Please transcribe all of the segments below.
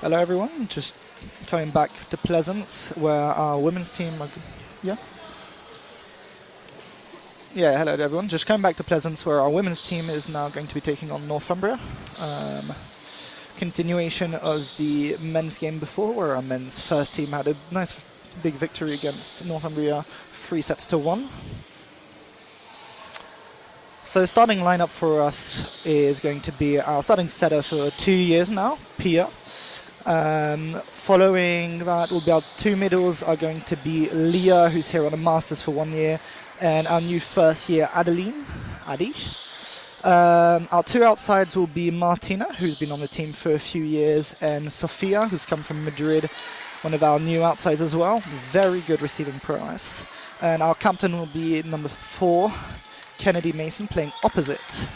Hello everyone, just coming back to Pleasance where our women's team are, yeah? Yeah, hello everyone, just coming back to Pleasance where our women's team is now going to be taking on Northumbria. Continuation of the men's game before where our men's first team had a nice big victory against Northumbria 3-1. So starting lineup for us is going to be our starting setter for 2 years now, Pia. Following that will be our two middles are going to be Leah, who's here on a Masters for 1 year, and our new first year Adi. Our two outsides will be Martina, who's been on the team for a few years, and Sofia, who's come from Madrid, one of our new outsides as well. Very good receiving prowess. And our captain will be number 4, Kennedy Mason, playing opposite.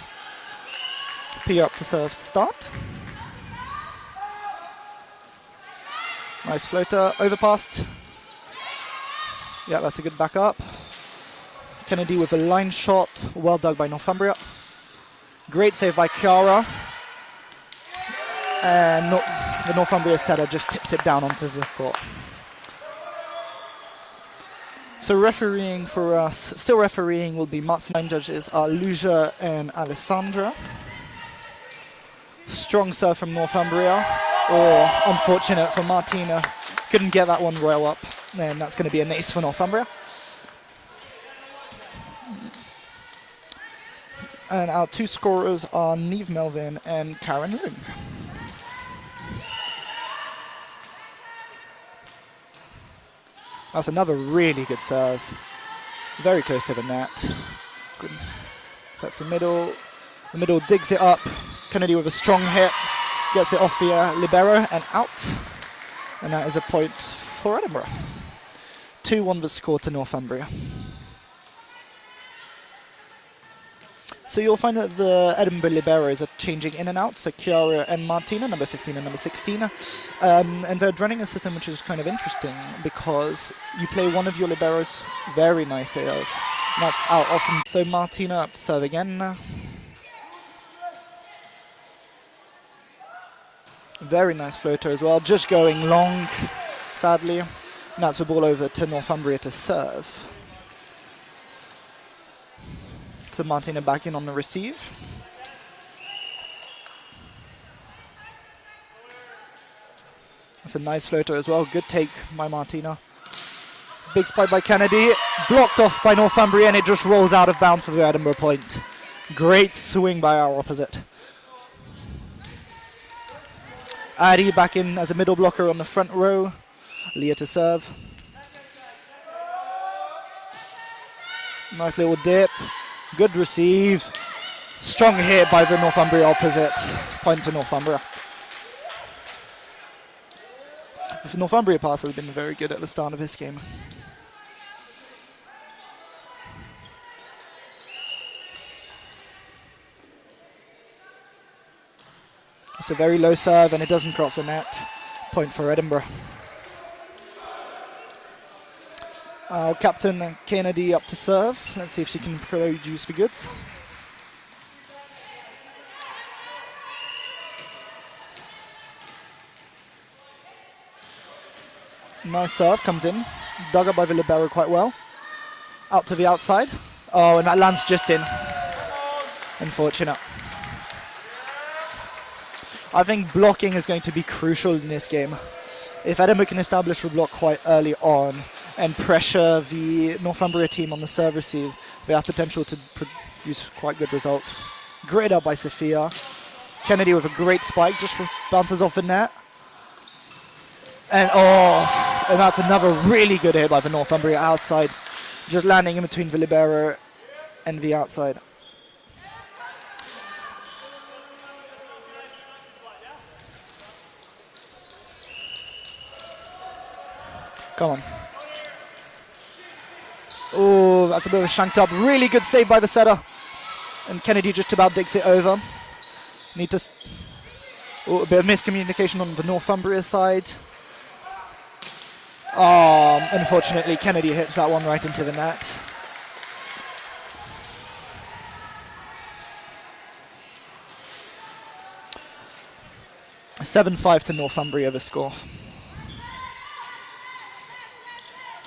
Pia up to serve to start. Nice floater, overpassed. Yeah, that's a good backup. Kennedy with a line shot, well dug by Northumbria. Great save by Chiara. And the Northumbria setter just tips it down onto the court. So refereeing for us, still refereeing will be Martin. 9 judges are Luja and Alessandra. Strong serve from Northumbria. Or unfortunate for Martina, couldn't get that one well up, and that's going to be an ace for Northumbria. And our two scorers are Neve Melvin and Karen Lung. That's another really good serve, very close to the net. Good. But for middle, the middle digs it up. Kennedy with a strong hit. Gets it off the libero and out. And that is a point for Edinburgh. 2-1 the score to Northumbria. So you'll find that the Edinburgh liberos are changing in and out. So Chiara and Martina, number 15 and number 16. And they're running a system which is kind of interesting because you play one of your liberos, very nice save. And that's out often. So Martina up to serve again. Very nice floater as well, just going long, sadly. And that's the ball over to Northumbria to serve. So Martina back in on the receive. That's a nice floater as well, good take by Martina. Big spike by Kennedy, blocked off by Northumbria, and it just rolls out of bounds for the Edinburgh point. Great swing by our opposite. Adi back in as a middle blocker on the front row. Leah to serve. Nice little dip. Good receive. Strong hit by the Northumbria opposite. Point to Northumbria. The Northumbria pass has been very good at the start of this game. It's a very low serve and it doesn't cross the net. Point for Edinburgh. Our captain Kennedy up to serve. Let's see if she can produce the goods. Nice serve, comes in. Dug up by the libero quite well. Out to the outside. Oh, and that lands just in. Unfortunate. I think blocking is going to be crucial in this game. If Edinburgh can establish the block quite early on and pressure the Northumbria team on the serve receive, they have potential to produce quite good results. Great up by Sophia. Kennedy with a great spike, just bounces off the net. And and that's another really good hit by the Northumbria outside, just landing in between the libero and the outside. Come on. Oh, that's a bit of a shanked up. Really good save by the setter. And Kennedy just about digs it over. Need to... a bit of miscommunication on the Northumbria side. Unfortunately, Kennedy hits that one right into the net. 7-5 to Northumbria the score.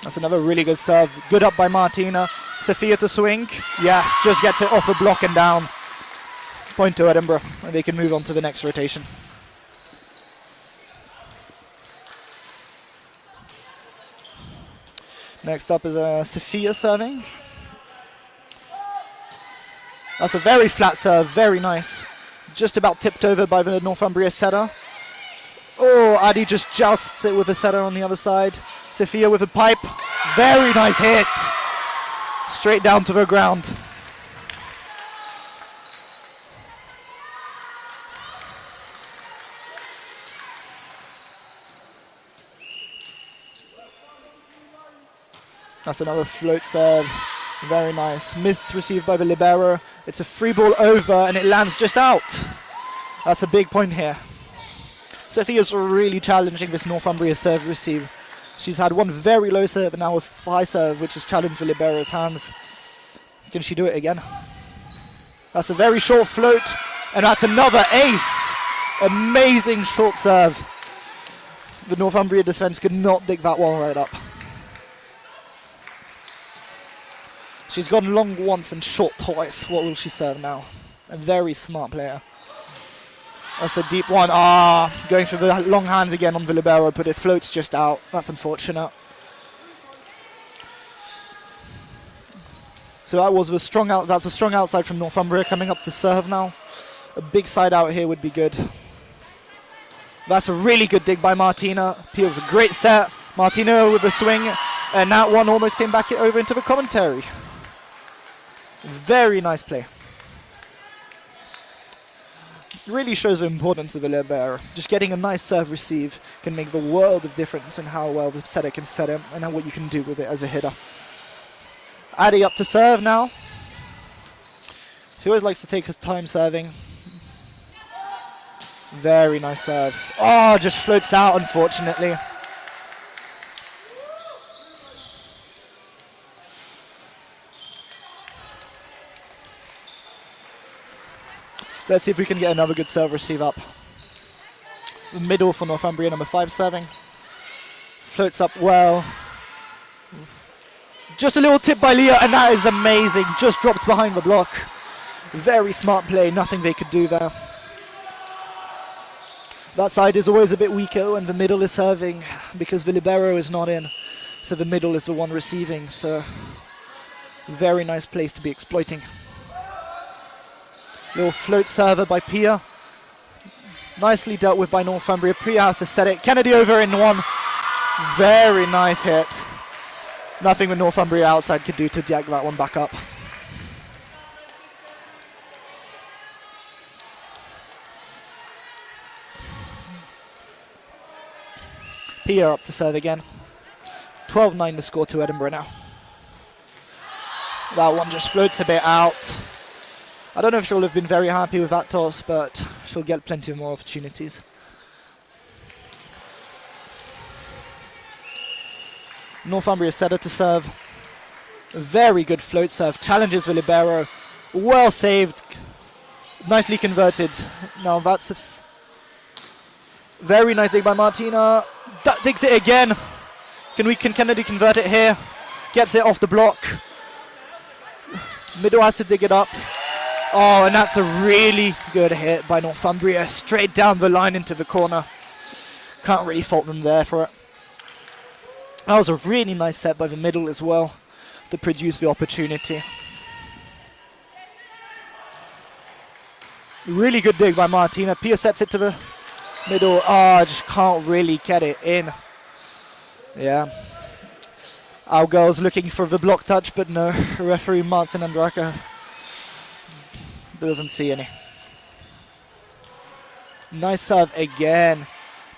That's another really good serve. Good up by Martina. Sophia to swing. Yes, just gets it off the block and down. Point to Edinburgh, and they can move on to the next rotation. Next up is Sophia serving. That's a very flat serve, very nice. Just about tipped over by the Northumbria setter. Oh, Adi just jousts it with a setter on the other side. Sophia with a pipe. Very nice hit. Straight down to the ground. That's another float serve. Very nice. Missed received by the libero. It's a free ball over and it lands just out. That's a big point here. Sophia's really challenging this Northumbria serve receive. She's had one very low serve and now a high serve, which has challenged the libero's hands. Can she do it again? That's a very short float, and that's another ace. Amazing short serve. The Northumbria defense could not dig that one right up. She's gone long once and short twice. What will she serve now? A very smart player. That's a deep one. Going for the long hands again on the libero, but it floats just out. That's unfortunate. So that was a strong out. That's a strong outside from Northumbria coming up to serve now. A big side out here would be good. That's a really good dig by Martina. Pia with a great set. Martina with a swing, and that one almost came back over into the commentary. Very nice play. Really shows the importance of the libero. Just getting a nice serve receive can make the world of difference in how well the setter can set it and what you can do with it as a hitter. Adi up to serve now. He always likes to take his time serving. Very nice serve. Oh, just floats out, unfortunately. Let's see if we can get another good serve receive up. The middle for Northumbria, number 5 serving. Floats up well. Just a little tip by Leah, and that is amazing. Just drops behind the block. Very smart play, nothing they could do there. That side is always a bit weaker when the middle is serving because the libero is not in. So the middle is the one receiving. So very nice place to be exploiting. Little float server by Pia. Nicely dealt with by Northumbria. Pia has to set it. Kennedy over in one. Very nice hit. Nothing the Northumbria outside could do to jag that one back up. Pia up to serve again. 12-9 to score to Edinburgh now. That one just floats a bit out. I don't know if she'll have been very happy with that toss, but she'll get plenty more opportunities. Northumbria setter to serve. A very good float serve. Challenges the libero. Well saved. Nicely converted. Now that's a very nice dig by Martina. That digs it again. Can Kennedy convert it here? Gets it off the block. Middle has to dig it up. Oh, and that's a really good hit by Northumbria. Straight down the line into the corner. Can't really fault them there for it. That was a really nice set by the middle as well to produce the opportunity. Really good dig by Martina. Pia sets it to the middle. Oh, just can't really get it in. Yeah. Our girl's looking for the block touch, but no. Referee Martin Andraka doesn't see any. Nice serve again.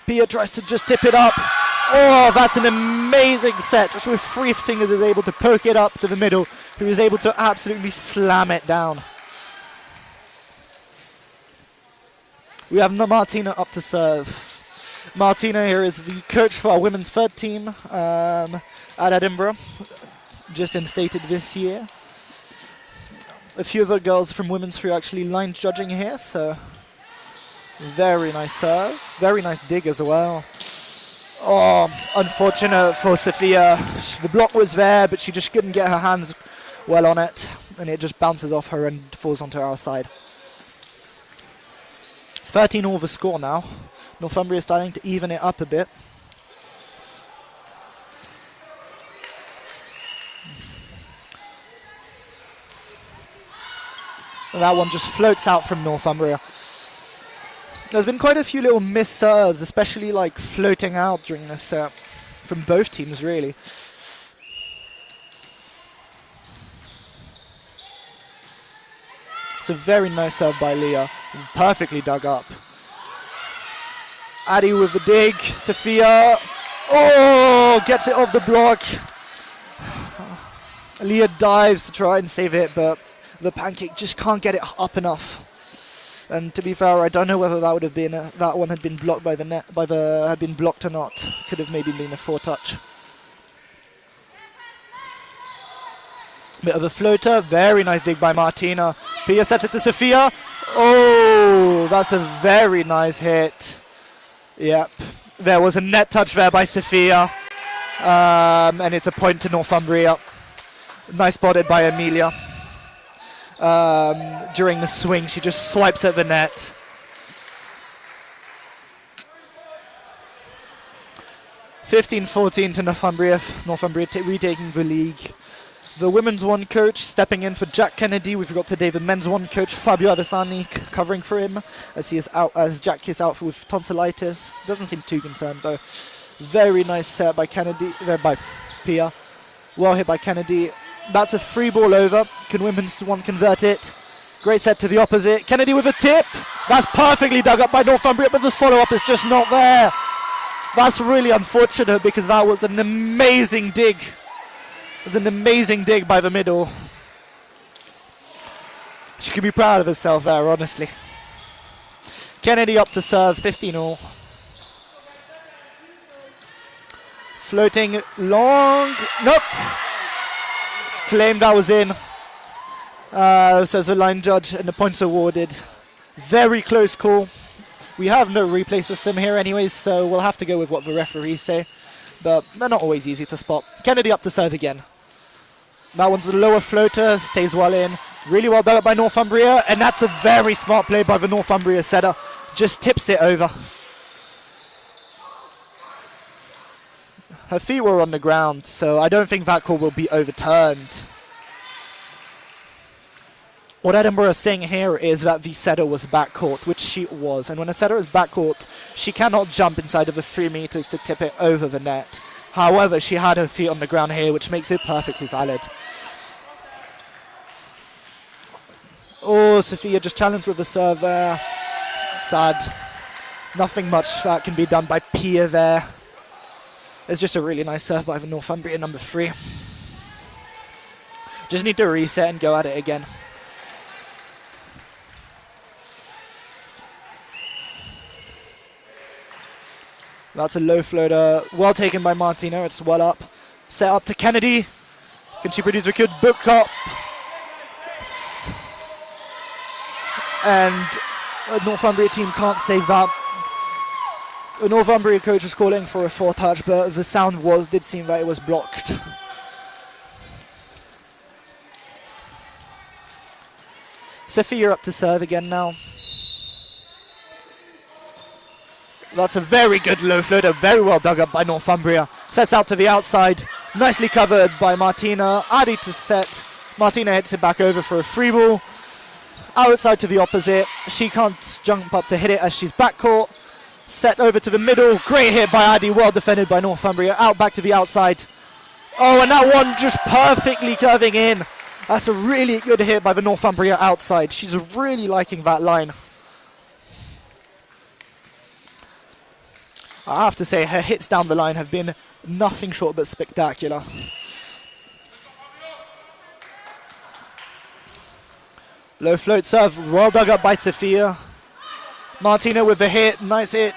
Pia tries to just tip it up. Oh, that's an amazing set. Just with 3 fingers is able to poke it up to the middle, who is able to absolutely slam it down. We have Martina up to serve. Martina here is the coach for our women's third team at Edinburgh, just instated this year. A few of the girls from women's 3 actually line judging here, so Very nice serve. Very nice dig as well. Oh, unfortunate for Sophia. The block was there, but she just couldn't get her hands well on it, and it just bounces off her and falls onto our side. 13 all the score now. Northumbria is starting to even it up a bit. And that one just floats out from Northumbria. There's been quite a few little missed serves, especially like floating out during this set from both teams, really. It's a very nice serve by Leah, perfectly dug up. Addy with the dig, Sophia, oh, gets it off the block. Leah dives to try and save it, but the pancake just can't get it up enough. And to be fair, I don't know whether that would have been that one had been blocked by the net, had been blocked or not. Could have maybe been a 4-touch. Bit of a floater, very nice dig by Martina. Pia sets it to Sophia. Oh, that's a very nice hit. Yep, there was a net touch there by Sophia, and it's a point to Northumbria. Nice spotted by Amelia. During the swing, she just swipes at the net. (15-14) to Northumbria. Northumbria retaking the league. The women's one coach stepping in for Jack Kennedy. We've got today the men's one coach Fabio Avesani covering for him as he is out, as Jack is out with tonsillitis. Doesn't seem too concerned though. Very nice set by Kennedy, by Pia. Well hit by Kennedy. That's a free ball over. Can women's one convert it? Great set to the opposite. Kennedy with a tip. That's perfectly dug up by Northumbria, but the follow-up is just not there. That's really unfortunate because that was an amazing dig. It was an amazing dig by the middle. She could be proud of herself there, honestly. Kennedy up to serve, 15-all. Floating long. Nope. Claimed that was in, says the line judge, and the points awarded. Very close call. We have no replay system here anyways, so we'll have to go with what the referees say. But they're not always easy to spot. Kennedy up to serve again. That one's a lower floater, stays well in. Really well done by Northumbria, and that's a very smart play by the Northumbria setter. Just tips it over. Her feet were on the ground, so I don't think that call will be overturned. What Edinburgh is saying here is that the setter was backcourt, which she was. And when a setter is backcourt, she cannot jump inside of the 3 meters to tip it over the net. However, she had her feet on the ground here, which makes it perfectly valid. Oh, Sophia just challenged with a serve there. Sad. Nothing much that can be done by Pia there. It's just a really nice serve by the Northumbria number 3. Just need to reset and go at it again. That's a low floater. Well taken by Martina. It's well up. Set up to Kennedy. Can she produce a good book up? And the Northumbria team can't save that. The Northumbria coach was calling for a 4-touch, but the sound did seem that it was blocked. Sophia up to serve again now. That's a very good low floater, very well dug up by Northumbria. Sets out to the outside, nicely covered by Martina. Adi to set. Martina hits it back over for a free ball. Outside to the opposite. She can't jump up to hit it as she's backcourt. Set over to the middle. Great hit by Adi, well defended by Northumbria. Out back to the outside. Oh, and that one just perfectly curving in. That's a really good hit by the Northumbria outside. She's really liking that line. I have to say, her hits down the line have been nothing short but spectacular. Low float serve, well dug up by Sophia. Martina with the hit, nice hit.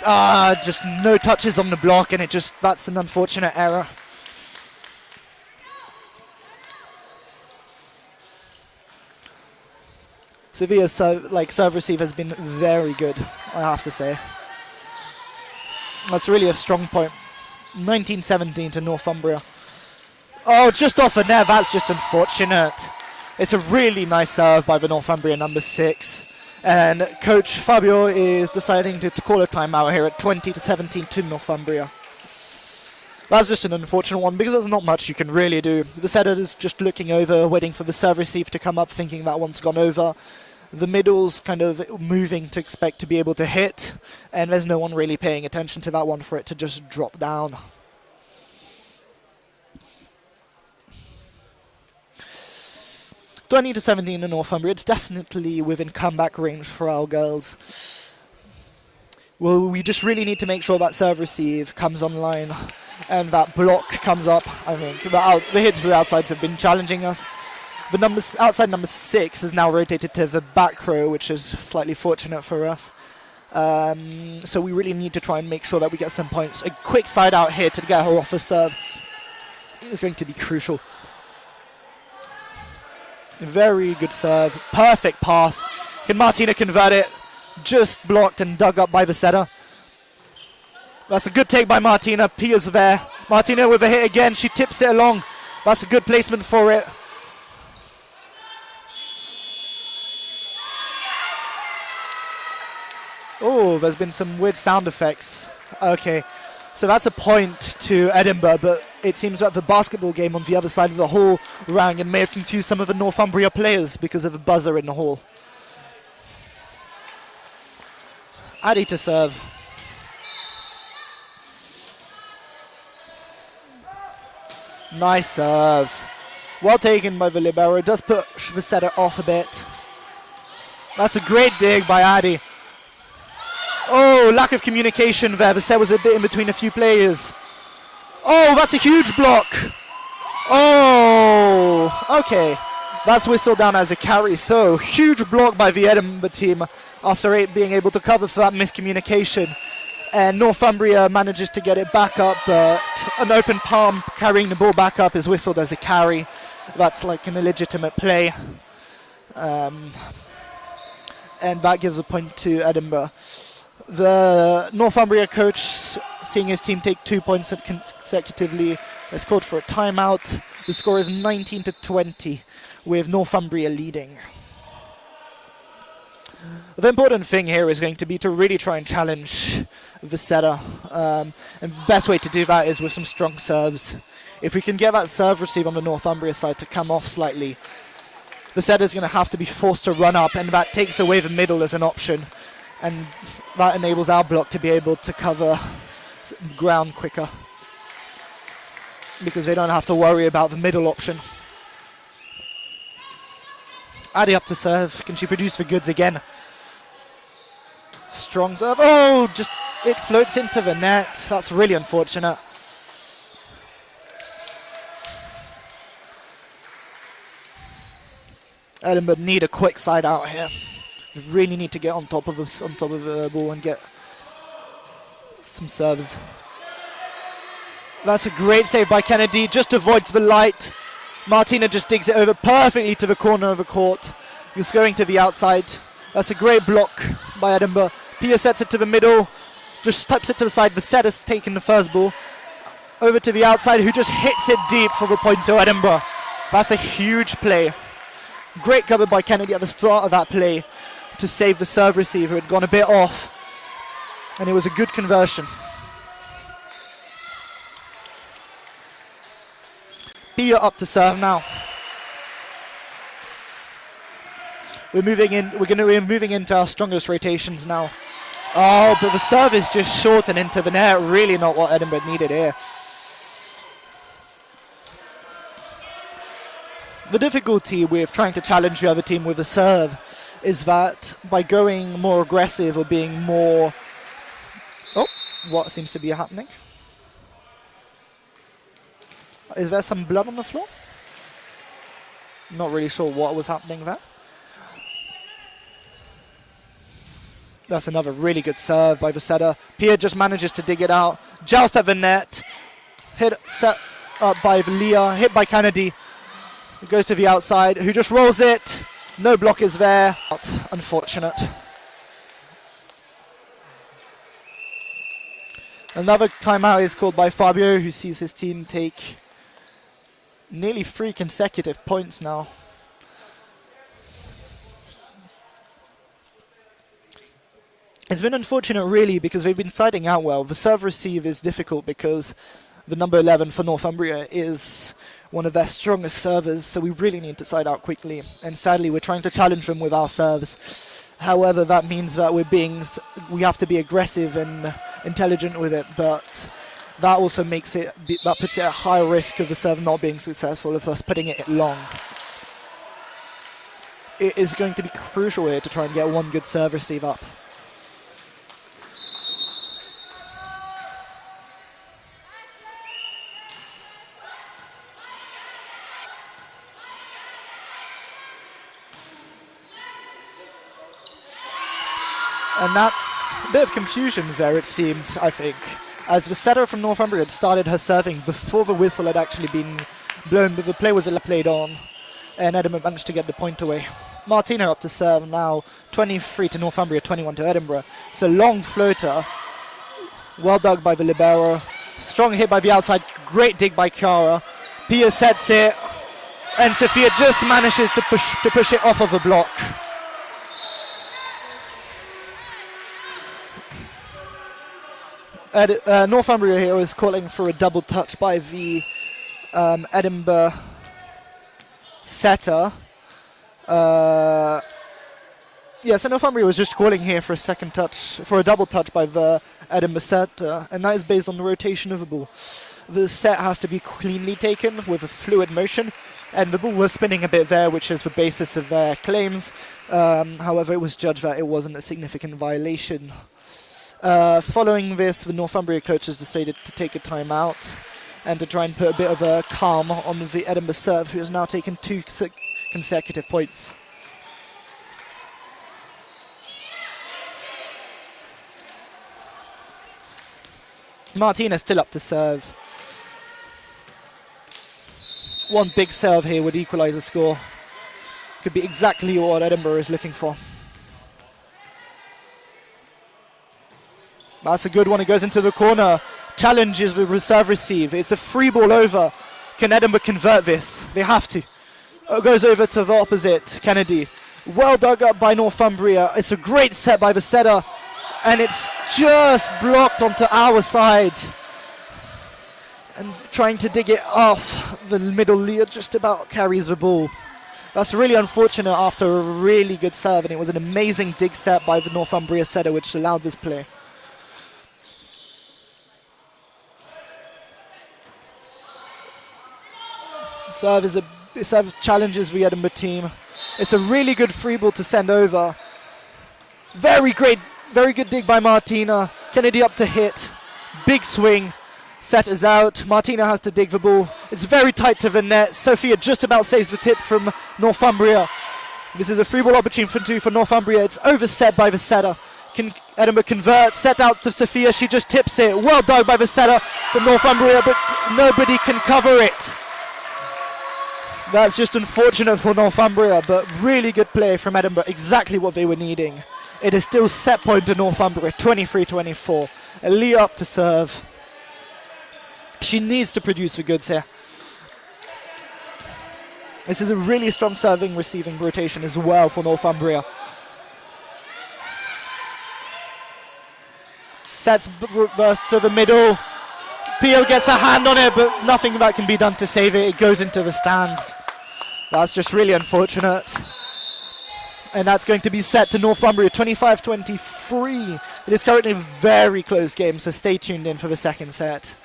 Just no touches on the block, and that's an unfortunate error. Sevilla's serve receive has been very good, I have to say. That's really a strong point. 19-17 to Northumbria. Oh, just off a net. That's just unfortunate. It's a really nice serve by the Northumbria number 6. And Coach Fabio is deciding to call a timeout here at 20-17 to Northumbria. That's just an unfortunate one because there's not much you can really do. The setter is just looking over, waiting for the serve receive to come up, thinking that one's gone over. The middle's kind of moving to expect to be able to hit, and there's no one really paying attention to that one for it to just drop down. (20-17) in Northumbria. It's definitely within comeback range for our girls. Well, we just really need to make sure that serve receive comes online and that block comes up. I think the hits through outsides have been challenging us. The outside number 6 is now rotated to the back row, which is slightly fortunate for us. So we really need to try and make sure that we get some points. A quick side out here to get her off a serve is going to be crucial. Very good serve. Perfect pass. Can Martina convert it? Just blocked and dug up by the setter. That's a good take by Martina. Pia's there. Martina with a hit again. She tips it along. That's a good placement for it. Oh, there's been some weird sound effects. Okay, so that's a point to Edinburgh, but it seems that the basketball game on the other side of the hall rang and may have confused some of the Northumbria players because of a buzzer in the hall. Addy to serve. Nice serve. Well taken by the libero. It does put the setter off a bit. That's a great dig by Addy. Oh, lack of communication there. The set was a bit in between a few players. Oh, that's a huge block. Oh, okay. That's whistled down as a carry. So, huge block by the Edinburgh team after being able to cover for that miscommunication. And Northumbria manages to get it back up, but an open palm carrying the ball back up is whistled as a carry. That's like an illegitimate play. And that gives a point to Edinburgh. The Northumbria coach, seeing his team take 2 points consecutively, has called for a timeout. The score is 19-20, with Northumbria leading. The important thing here is going to be to really try and challenge the setter. And the best way to do that is with some strong serves. If we can get that serve receive on the Northumbria side to come off slightly, the setter is going to have to be forced to run up, and that takes away the middle as an option. And that enables our block to be able to cover ground quicker, because they don't have to worry about the middle option. Addy up to serve. Can she produce the goods again? Strong serve. Oh, just it floats into the net. That's really unfortunate. Edinburgh need a quick side out here. We really need to get on top of the ball and get some serves. That's a great save by Kennedy. Just avoids the light. Martina just digs it over perfectly to the corner of the court. He's going to the outside. That's a great block by Edinburgh. Pia sets it to the middle. Just types it to the side. The setter's taken the first ball. Over to the outside, who just hits it deep for the point to Edinburgh. That's a huge play. Great cover by Kennedy at the start of that play to save the serve receiver. It had gone a bit off, and it was a good conversion. Pia up to serve now. We're moving into our strongest rotations now. Oh, but the serve is just short and into the net. Really not what Edinburgh needed here. The difficulty with trying to challenge the other team with a serve is that by going more aggressive or being more... Oh, what seems to be happening? Is there some blood on the floor? Not really sure what was happening there. That's another really good serve by the setter. Pia just manages to dig it out. Joust at the net. Set up by Leah. Hit by Kennedy. It goes to the outside, who just rolls it. No blockers there. Unfortunate. Another timeout is called by Fabio, who sees his team take nearly 3 consecutive points now. It's been unfortunate, really, because they've been siding out well. The serve-receive is difficult because the number 11 for Northumbria is one of their strongest servers, so we really need to side out quickly. And sadly, we're trying to challenge them with our serves. However, that means that we have to be aggressive and intelligent with it, but that also makes it, that puts it at high risk of the serve not being successful, of us putting it long. It is going to be crucial here to try and get one good serve receive up. And that's a bit of confusion there, it seems, I think, as the setter from Northumbria had started her serving before the whistle had actually been blown, but the play was played on, and Edinburgh managed to get the point away. Martina up to serve now, 23 to Northumbria, 21 to Edinburgh. It's a long floater, well dug by the libero, strong hit by the outside, great dig by Chiara. Pia sets it, and Sophia just manages to push it off of the block. Northumbria here is calling for a double touch by the Edinburgh setter. So Northumbria was just calling here for a second touch, for a double touch by the Edinburgh setter, and that is based on the rotation of the ball. The set has to be cleanly taken with a fluid motion, and the ball was spinning a bit there, which is the basis of their claims. However, it was judged that it wasn't a significant violation. Following this, the Northumbria coaches decided to take a timeout and to try and put a bit of a calm on the Edinburgh serve, who has now taken 2 consecutive points. Martina still up to serve. One big serve here would equalise the score. Could be exactly what Edinburgh is looking for. That's a good one. It goes into the corner. Challenges the serve receive. It's a free ball over. Can Edinburgh convert this? They have to. It goes over to the opposite, Kennedy. Well dug up by Northumbria. It's a great set by the setter. And it's just blocked onto our side. And trying to dig it off the middle, Leah just about carries the ball. That's really unfortunate after a really good serve. And it was an amazing dig set by the Northumbria setter, which allowed this play. Serve challenges the Edinburgh team. It's a really good free ball to send over. Very good dig by Martina. Kennedy up to hit. Big swing. Set is out. Martina has to dig the ball. It's very tight to the net. Sophia just about saves the tip from Northumbria. This is a free ball opportunity for Northumbria. It's overset by the setter. Can Edinburgh convert? Set out to Sophia. She just tips it. Well dug by the setter from Northumbria, but nobody can cover it. That's just unfortunate for Northumbria, but really good play from Edinburgh, exactly what they were needing. It is still set point to Northumbria, 23-24. Leah up to serve. She needs to produce the goods here. This is a really strong serving receiving rotation as well for Northumbria. Sets burst to the middle. Pio gets a hand on it, but nothing that can be done to save it. It goes into the stands. That's just really unfortunate. And that's going to be set to Northumbria, 25-23. It is currently a very close game, so stay tuned in for the second set.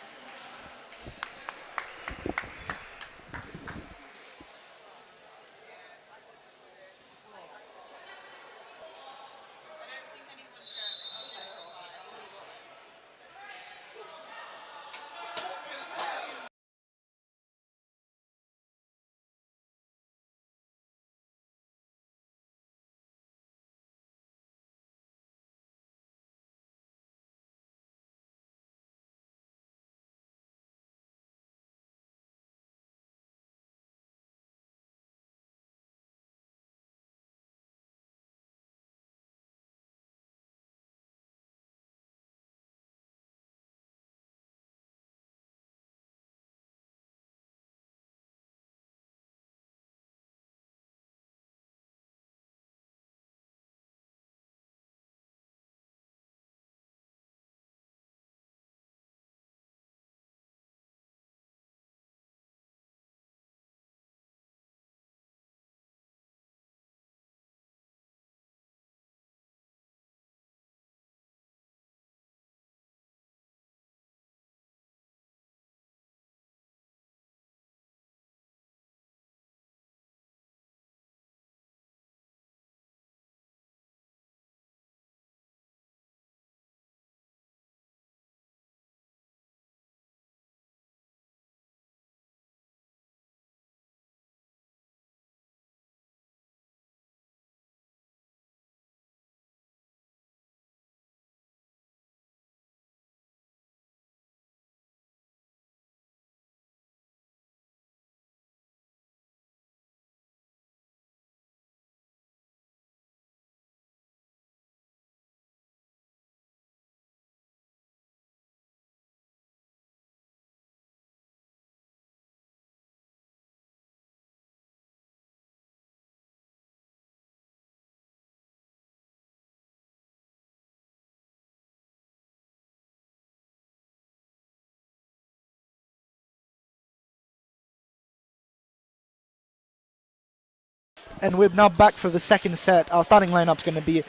And we're now back for the second set. Our starting lineup is going to be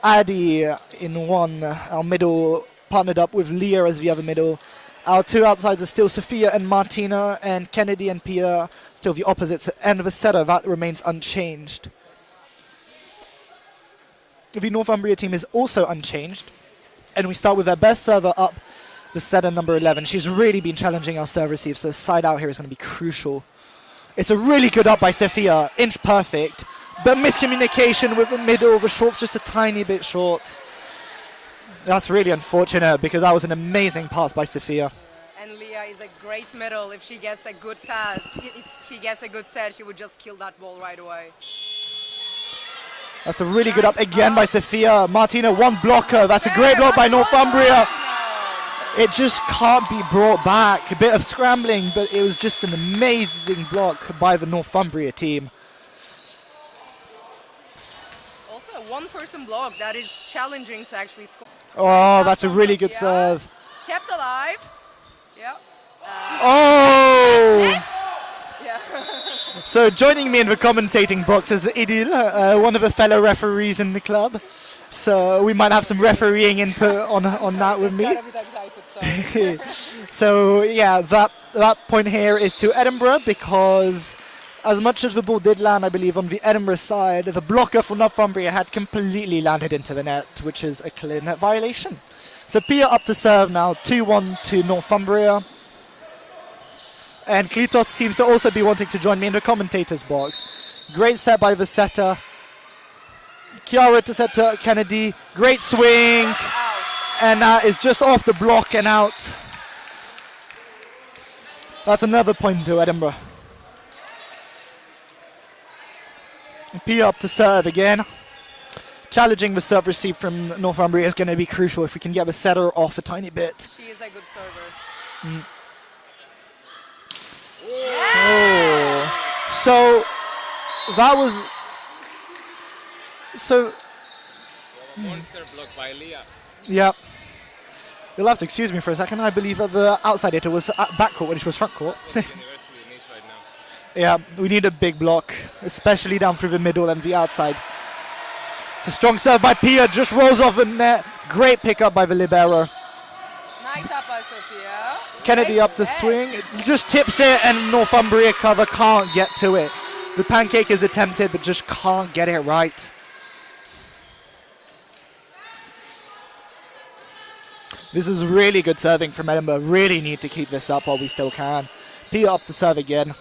Adi in one, our middle partnered up with Leah as the other middle. Our two outsides are still Sophia and Martina, and Kennedy and Pia still the opposites. And the setter, that remains unchanged. The Northumbria team is also unchanged. And we start with our best server up, the setter number 11. She's really been challenging our serve receive, so side out here is going to be crucial. It's a really good up by Sophia, inch perfect, but miscommunication with the middle. The short's just a tiny bit short. That's really unfortunate because that was an amazing pass by Sophia. And Leah is a great middle. If she gets a good pass, if she gets a good set, she would just kill that ball right away. That's a really good up again by Sophia. Martina, one blocker. That's a great block by Northumbria. It just can't be brought back. A bit of scrambling, but it was just an amazing block by the Northumbria team. Also, a one-person block that is challenging to actually score. Oh, that's a really good serve. Kept alive. Yeah. Oh! Yeah. So joining me in the commentating box is Idil, one of the fellow referees in the club. So we might have some refereeing input on that with me. So yeah, that point here is to Edinburgh, because as much as the ball did land, I believe, on the Edinburgh side, the blocker for Northumbria had completely landed into the net, which is a clear net violation. So Pia up to serve now, 2-1 to Northumbria. And Klitos seems to also be wanting to join me in the commentator's box. Great set by the setter. Kiara to set to Kennedy. Great swing. And that is just off the block and out. That's another point to Edinburgh. Pia up to serve again. Challenging the serve receive from Northumbria is going to be crucial if we can get the setter off a tiny bit. She is a good server. Oh. So that was... So... Monster block by Leah. Yeah. You'll have to excuse me for a second. I believe that the outside hitter was at backcourt when she was frontcourt. Yeah, we need a big block, especially down through the middle and the outside. It's a strong serve by Pia, just rolls off the net. Great pickup by the libero. Nice up by Sophia. Kennedy up the swing, just tips it, and Northumbria cover can't get to it. The pancake is attempted, but just can't get it right. This is really good serving from Edinburgh. Really need to keep this up while we still can. Pia up to serve again.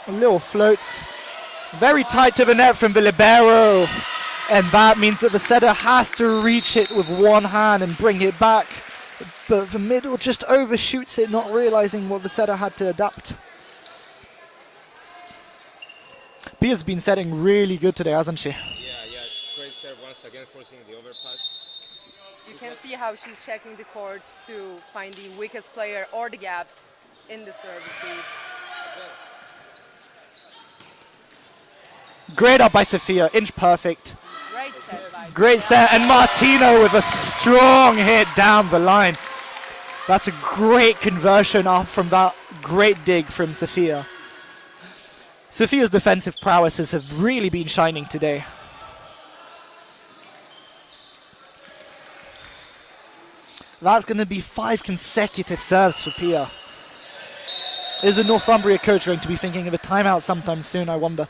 A little floats. Very tight to the net from the libero. And that means that the setter has to reach it with one hand and bring it back. But the middle just overshoots it, not realizing what the setter had to adapt. Pia's been setting really good today, hasn't she? Yeah, great serve once again, forcing the overpass. You can see how she's checking the court to find the weakest player or the gaps in the serve receive. Great up by Sophia, inch perfect. Great set by Great set, and Martino with a strong hit down the line. That's a great conversion off from that great dig from Sophia. Sophia's defensive prowesses have really been shining today. That's going to be 5 consecutive serves for Pia. Is the Northumbria coach going to be thinking of a timeout sometime soon, I wonder?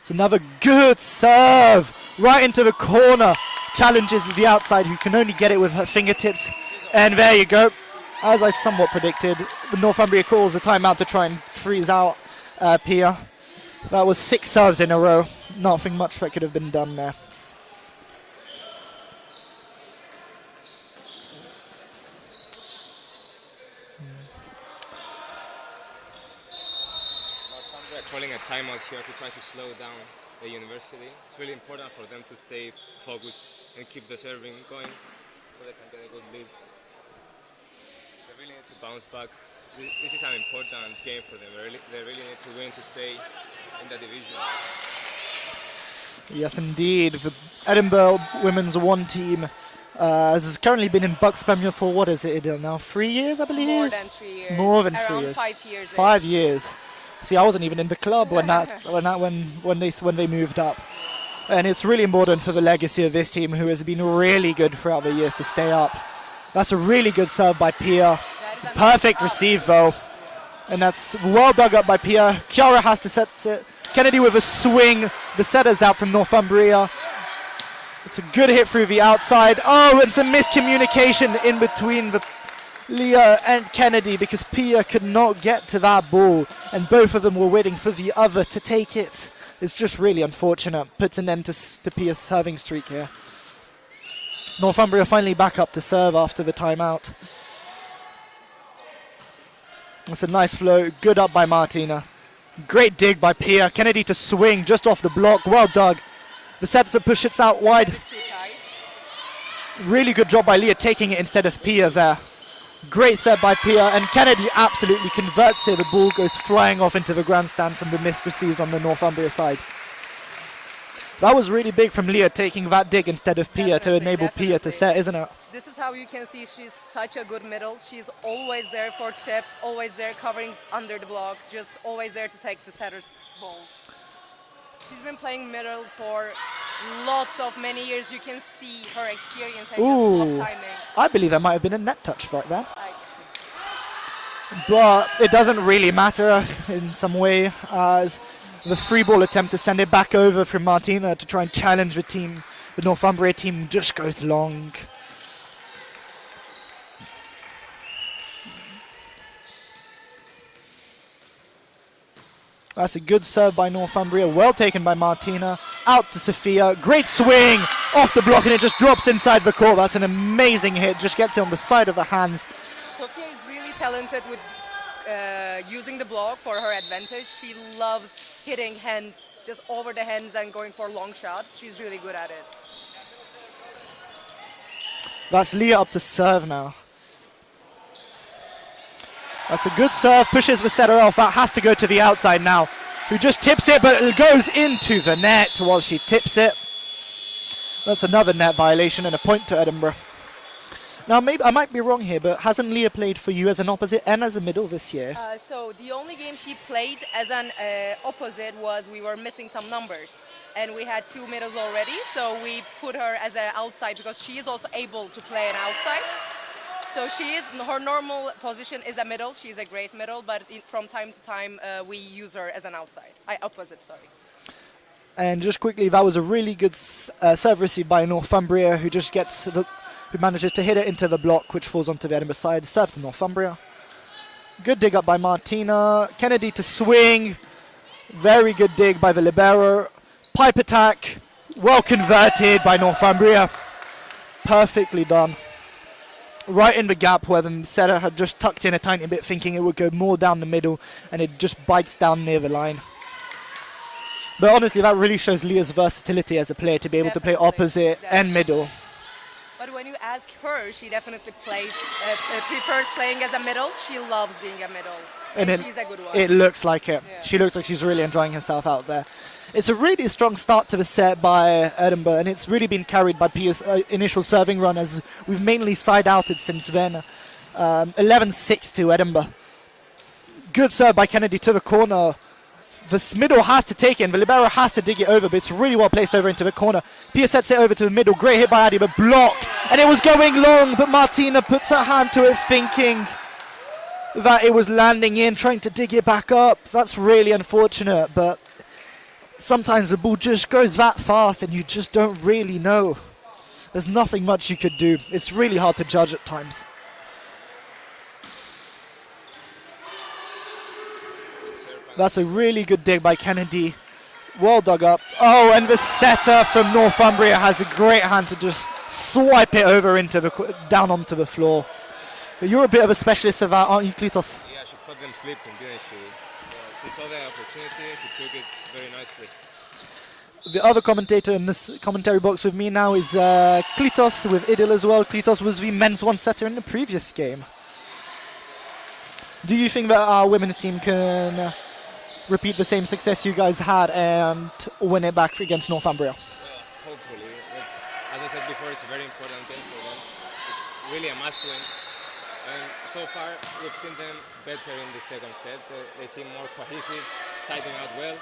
It's another good serve right into the corner. Challenges the outside, who can only get it with her fingertips. And there you go. As I somewhat predicted, the Northumbria calls a timeout to try and freeze out Pia. That was 6 serves in a row. Nothing much that could have been done there. Northumbria calling a timeout here to try to slow down the university. It's really important for them to stay focused and keep the serving going so they can get a good lead. They really need to bounce back. This is an important game for them. They really need to win to stay in the division. Yes, indeed. The Edinburgh Women's 1 team Has currently been in Bucks Premier for, what is it, Idil, now 3 years, I believe? More than 3 years. More than 3 Around years. 5 years. 5 years. See, I wasn't even in the club when they moved up. And it's really important for the legacy of this team, who has been really good throughout the years, to stay up. That's a really good serve by Pia. Perfect receive, though. And that's well dug up by Pia. Chiara has to set it. Kennedy with a swing. The setter's out from Northumbria. It's a good hit through the outside. Oh, and some miscommunication in between Leah and Kennedy, because Pia could not get to that ball. And both of them were waiting for the other to take it. It's just really unfortunate. Puts an end to Pia's serving streak here. Northumbria finally back up to serve after the timeout. It's a nice flow. Good up by Martina. Great dig by Pia. Kennedy to swing just off the block. Well dug. The sets to push it out wide. Really good job by Leah taking it instead of Pia there. Great set by Pia, and Kennedy absolutely converts it. The ball goes flying off into the grandstand from the missed receives on the Northumbria side. That was really big from Leah, taking that dig instead of Pia to enable Pia to set, isn't it? This is how you can see she's such a good middle. She's always there for tips, always there covering under the block, just always there to take the setter's ball. She's been playing middle for many years. You can see her experience and just block timing. I believe that might have been a net touch right there. But it doesn't really matter in some way, as the free ball attempt to send it back over from Martina to try and challenge the Northumbria team, just goes long. That's a good serve by Northumbria, well taken by Martina. Out to Sophia, great swing off the block, and it just drops inside the court. That's an amazing hit, just gets it on the side of the hands. Sophia is really talented with using the block for her advantage. She loves hitting hands, just over the hands and going for long shots. She's really good at it. That's Leah up to serve now. That's a good serve, pushes the setter off. That has to go to the outside now, who just tips it, but it goes into the net while she tips it. That's another net violation and a point to Edinburgh. Now, maybe I might be wrong here, but hasn't Leah played for you as an opposite and as a middle this year? So the only game she played as an opposite was we were missing some numbers. And we had 2 middles already, so we put her as an outside because she is also able to play an outside. So her normal position is a middle. She's a great middle, but from time to time we use her as an opposite. And just quickly, that was a really good serve receive by Northumbria, who just who manages to hit it into the block, which falls onto the Edinburgh side. Serve to Northumbria. Good dig up by Martina. Kennedy to swing. Very good dig by the libero. Pipe attack. Well converted by Northumbria. Perfectly done. Right in the gap where the setter had just tucked in a tiny bit, thinking it would go more down the middle, and it just bites down near the line. But honestly, that really shows Leah's versatility as a player to be able to play opposite and middle. But when you ask her, she definitely prefers playing as a middle. She loves being a middle, and she's a good one. It looks like it. Yeah. She looks like she's really enjoying herself out there. It's a really strong start to the set by Edinburgh, and it's really been carried by Pia's initial serving run, as we've mainly side-outed since then. 11-6 to Edinburgh. Good serve by Kennedy to the corner. The middle has to take it, and the libero has to dig it over, but it's really well placed over into the corner. Pia sets it over to the middle. Great hit by Adi, but blocked. And it was going long, but Martina puts her hand to it, thinking that it was landing in, trying to dig it back up. That's really unfortunate, but sometimes the ball just goes that fast and you just don't really know. There's nothing much you could do. It's really hard to judge at times. That's a really good dig by Kennedy. Well dug up. Oh, and the setter from Northumbria has a great hand to just swipe it over down onto the floor. You're a bit of a specialist of that, aren't you, Klitos? Yeah, she caught them sleeping, didn't she? She saw the opportunity, she took it very nicely. The other commentator in this commentary box with me now is Klitos with Idil as well. Klitos was the men's one-setter in the previous game. Do you think that our women's team can repeat the same success you guys had and win it back against Northumbria? Hopefully. As I said before, it's a very important game for them. It's really a must-win. And so far, we've seen them better in the second set. They seem more cohesive, siding out well.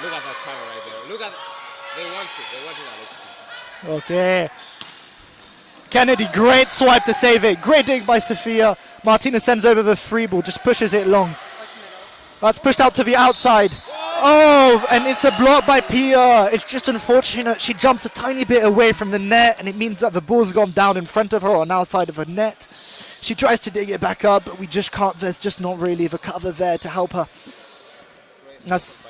Look at that cover right there. Look at, they want it, Alexis. Okay. Kennedy, great swipe to save it. Great dig by Sofia. Martina sends over the free ball, just pushes it long. That's pushed out to the outside. Oh, and it's a block by Pia. It's just unfortunate. She jumps a tiny bit away from the net, and it means that the ball's gone down in front of her on outside of her net. She tries to dig it back up, but we just can't. There's just not really the cover there to help her. That's,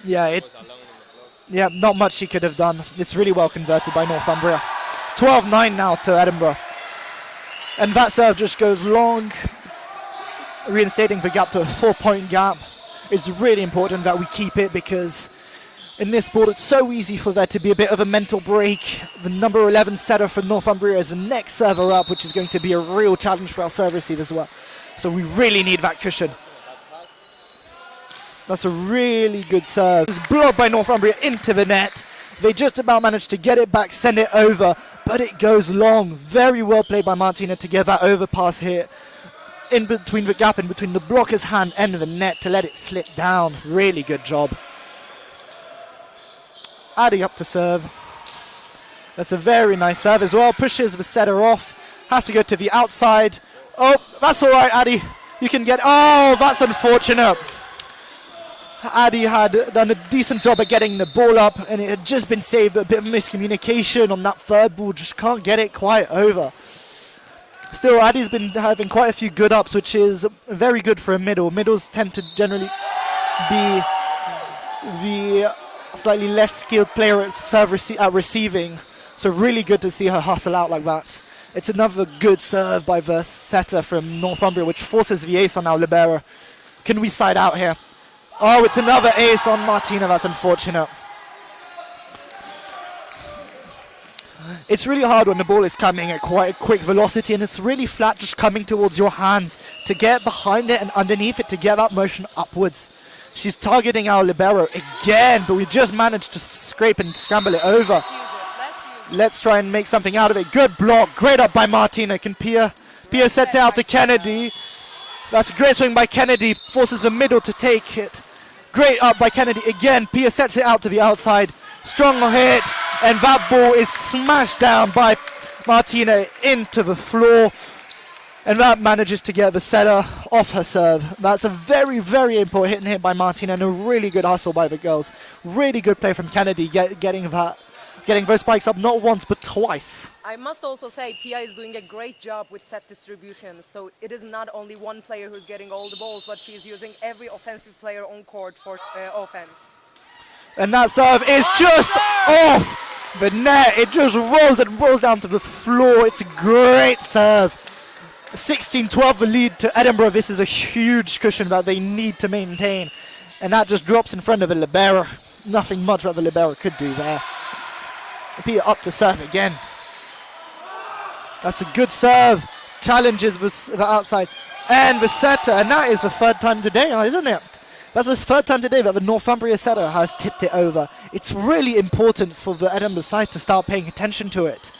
yeah, not much she could have done. It's really well converted by Northumbria. 12-9 now to Edinburgh. And that serve just goes long, reinstating the gap to a 4-point gap. It's really important that we keep it because in this board it's so easy for there to be a bit of a mental break. The number 11 setter for Northumbria is the next server up, which is going to be a real challenge for our serve receive as well. So we really need that cushion. That's a really good serve. It's blocked by Northumbria into the net. They just about managed to get it back, send it over, but it goes long. Very well played by Martina to get that overpass here in between the gap, in between the blocker's hand and the net to let it slip down. Really good job. Addy up to serve. That's a very nice serve as well. Pushes the setter off. Has to go to the outside. Oh, that's all right, Addy. You can get... Oh, that's unfortunate. Addy had done a decent job at getting the ball up, and it had just been saved. A bit of miscommunication on that third ball. Just can't get it quite over. Still, Addy's been having quite a few good ups, which is very good for a middle. Middles tend to generally be the slightly less skilled player at serve at receiving. So really good to see her hustle out like that. It's another good serve by the setter from Northumbria, which forces the ace on our libero. Can we side out here? Oh, it's another ace on Martina. That's unfortunate. It's really hard when the ball is coming at quite a quick velocity and it's really flat, just coming towards your hands, to get behind it and underneath it to get that motion upwards. She's targeting our libero again, but we just managed to scrape and scramble it over. Let's try and make something out of it. Good block. Great up by Martina. Can Pia sets it out to Kennedy. That's a great swing by Kennedy. Forces the middle to take it. Great up by Kennedy again. Pia sets it out to the outside. Strong hit. And that ball is smashed down by Martina into the floor. And that manages to get the setter off her serve. That's a very, very important hit by Martina and a really good hustle by the girls. Really good play from Kennedy, getting those spikes up not once but twice. I must also say Pia is doing a great job with set distribution. So it is not only one player who's getting all the balls, but she's using every offensive player on court for offense. And that serve is just off the net. It just rolls down to the floor. It's a great serve. 16-12 the lead to Edinburgh. This is a huge cushion that they need to maintain. And that just drops in front of the libero. Nothing much that the libero could do there. Pia up the serve again. That's a good serve. Challenges the outside. And the setter. And that is the third time today, isn't it? That's the third time today that the Northumbria setter has tipped it over. It's really important for the Edinburgh side to start paying attention to it.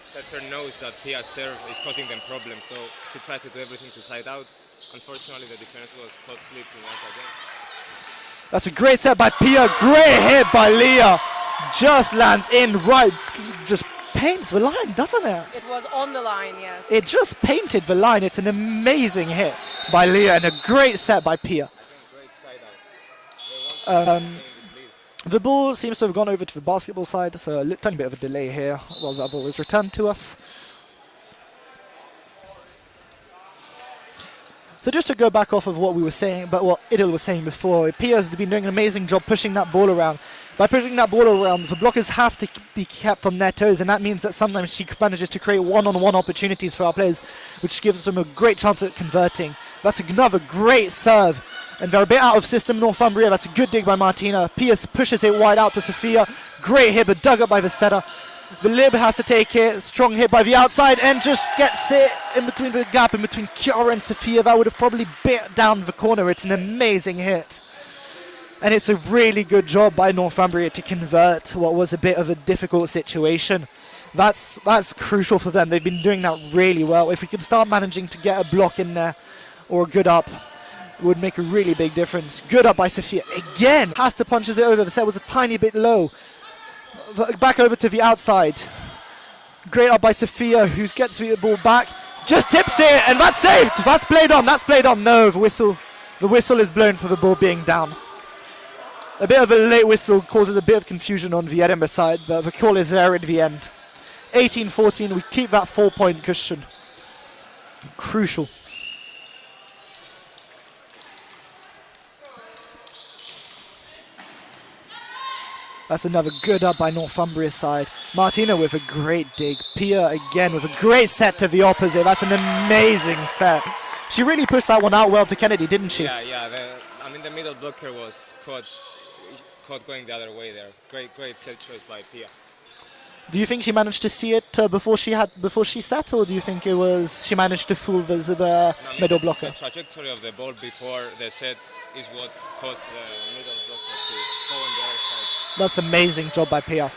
Setter knows that Pia's serve is causing them problems, so she tried to do everything to side out. Unfortunately, the defense was caught sleeping once again. That's a great set by Pia. Great hit by Leah. Just lands in right. Just paints the line, doesn't it? It was on the line, yes. It just painted the line. It's an amazing hit by Leah and a great set by Pia. Great side out. The ball seems to have gone over to the basketball side, so a tiny bit of a delay here while that ball is returned to us. So just to go back off of what we were saying, but what Idil was saying before, Pia's been doing an amazing job pushing that ball around. By pushing that ball around, the blockers have to be kept on their toes, and that means that sometimes she manages to create one-on-one opportunities for our players, which gives them a great chance at converting. That's another great serve. And they're a bit out of system, Northumbria. That's a good dig by Martina. Pia pushes it wide out to Sofia. Great hit, but dug up by the setter. The lib has to take it. Strong hit by the outside and just gets it in between the gap, in between Kiara and Sofia. That would have probably bit down the corner. It's an amazing hit. And it's a really good job by Northumbria to convert what was a bit of a difficult situation. That's crucial for them. They've been doing that really well. If we can start managing to get a block in there or a good up, it would make a really big difference. Good up by Sophia. Again, Hasta punches it over. The set was a tiny bit low. Back over to the outside. Great up by Sophia, who gets the ball back. Just tips it, and that's saved. That's played on. That's played on. No, the whistle is blown for the ball being down. A bit of a late whistle causes a bit of confusion on the Edinburgh side, but the call is there at the end. 18-14, we keep that 4-point cushion. Crucial. That's another good up by Northumbria side. Martina with a great dig. Pia again with a great set to the opposite. That's an amazing set. She really pushed that one out well to Kennedy, didn't she? Yeah. The middle blocker was caught going the other way there. Great set choice by Pia. Do you think she managed to see it before she set, or do you think it was she managed to fool the middle blocker? The trajectory of the ball before the set is what caused the middle blocker to go on the other side. That's amazing job by Pia.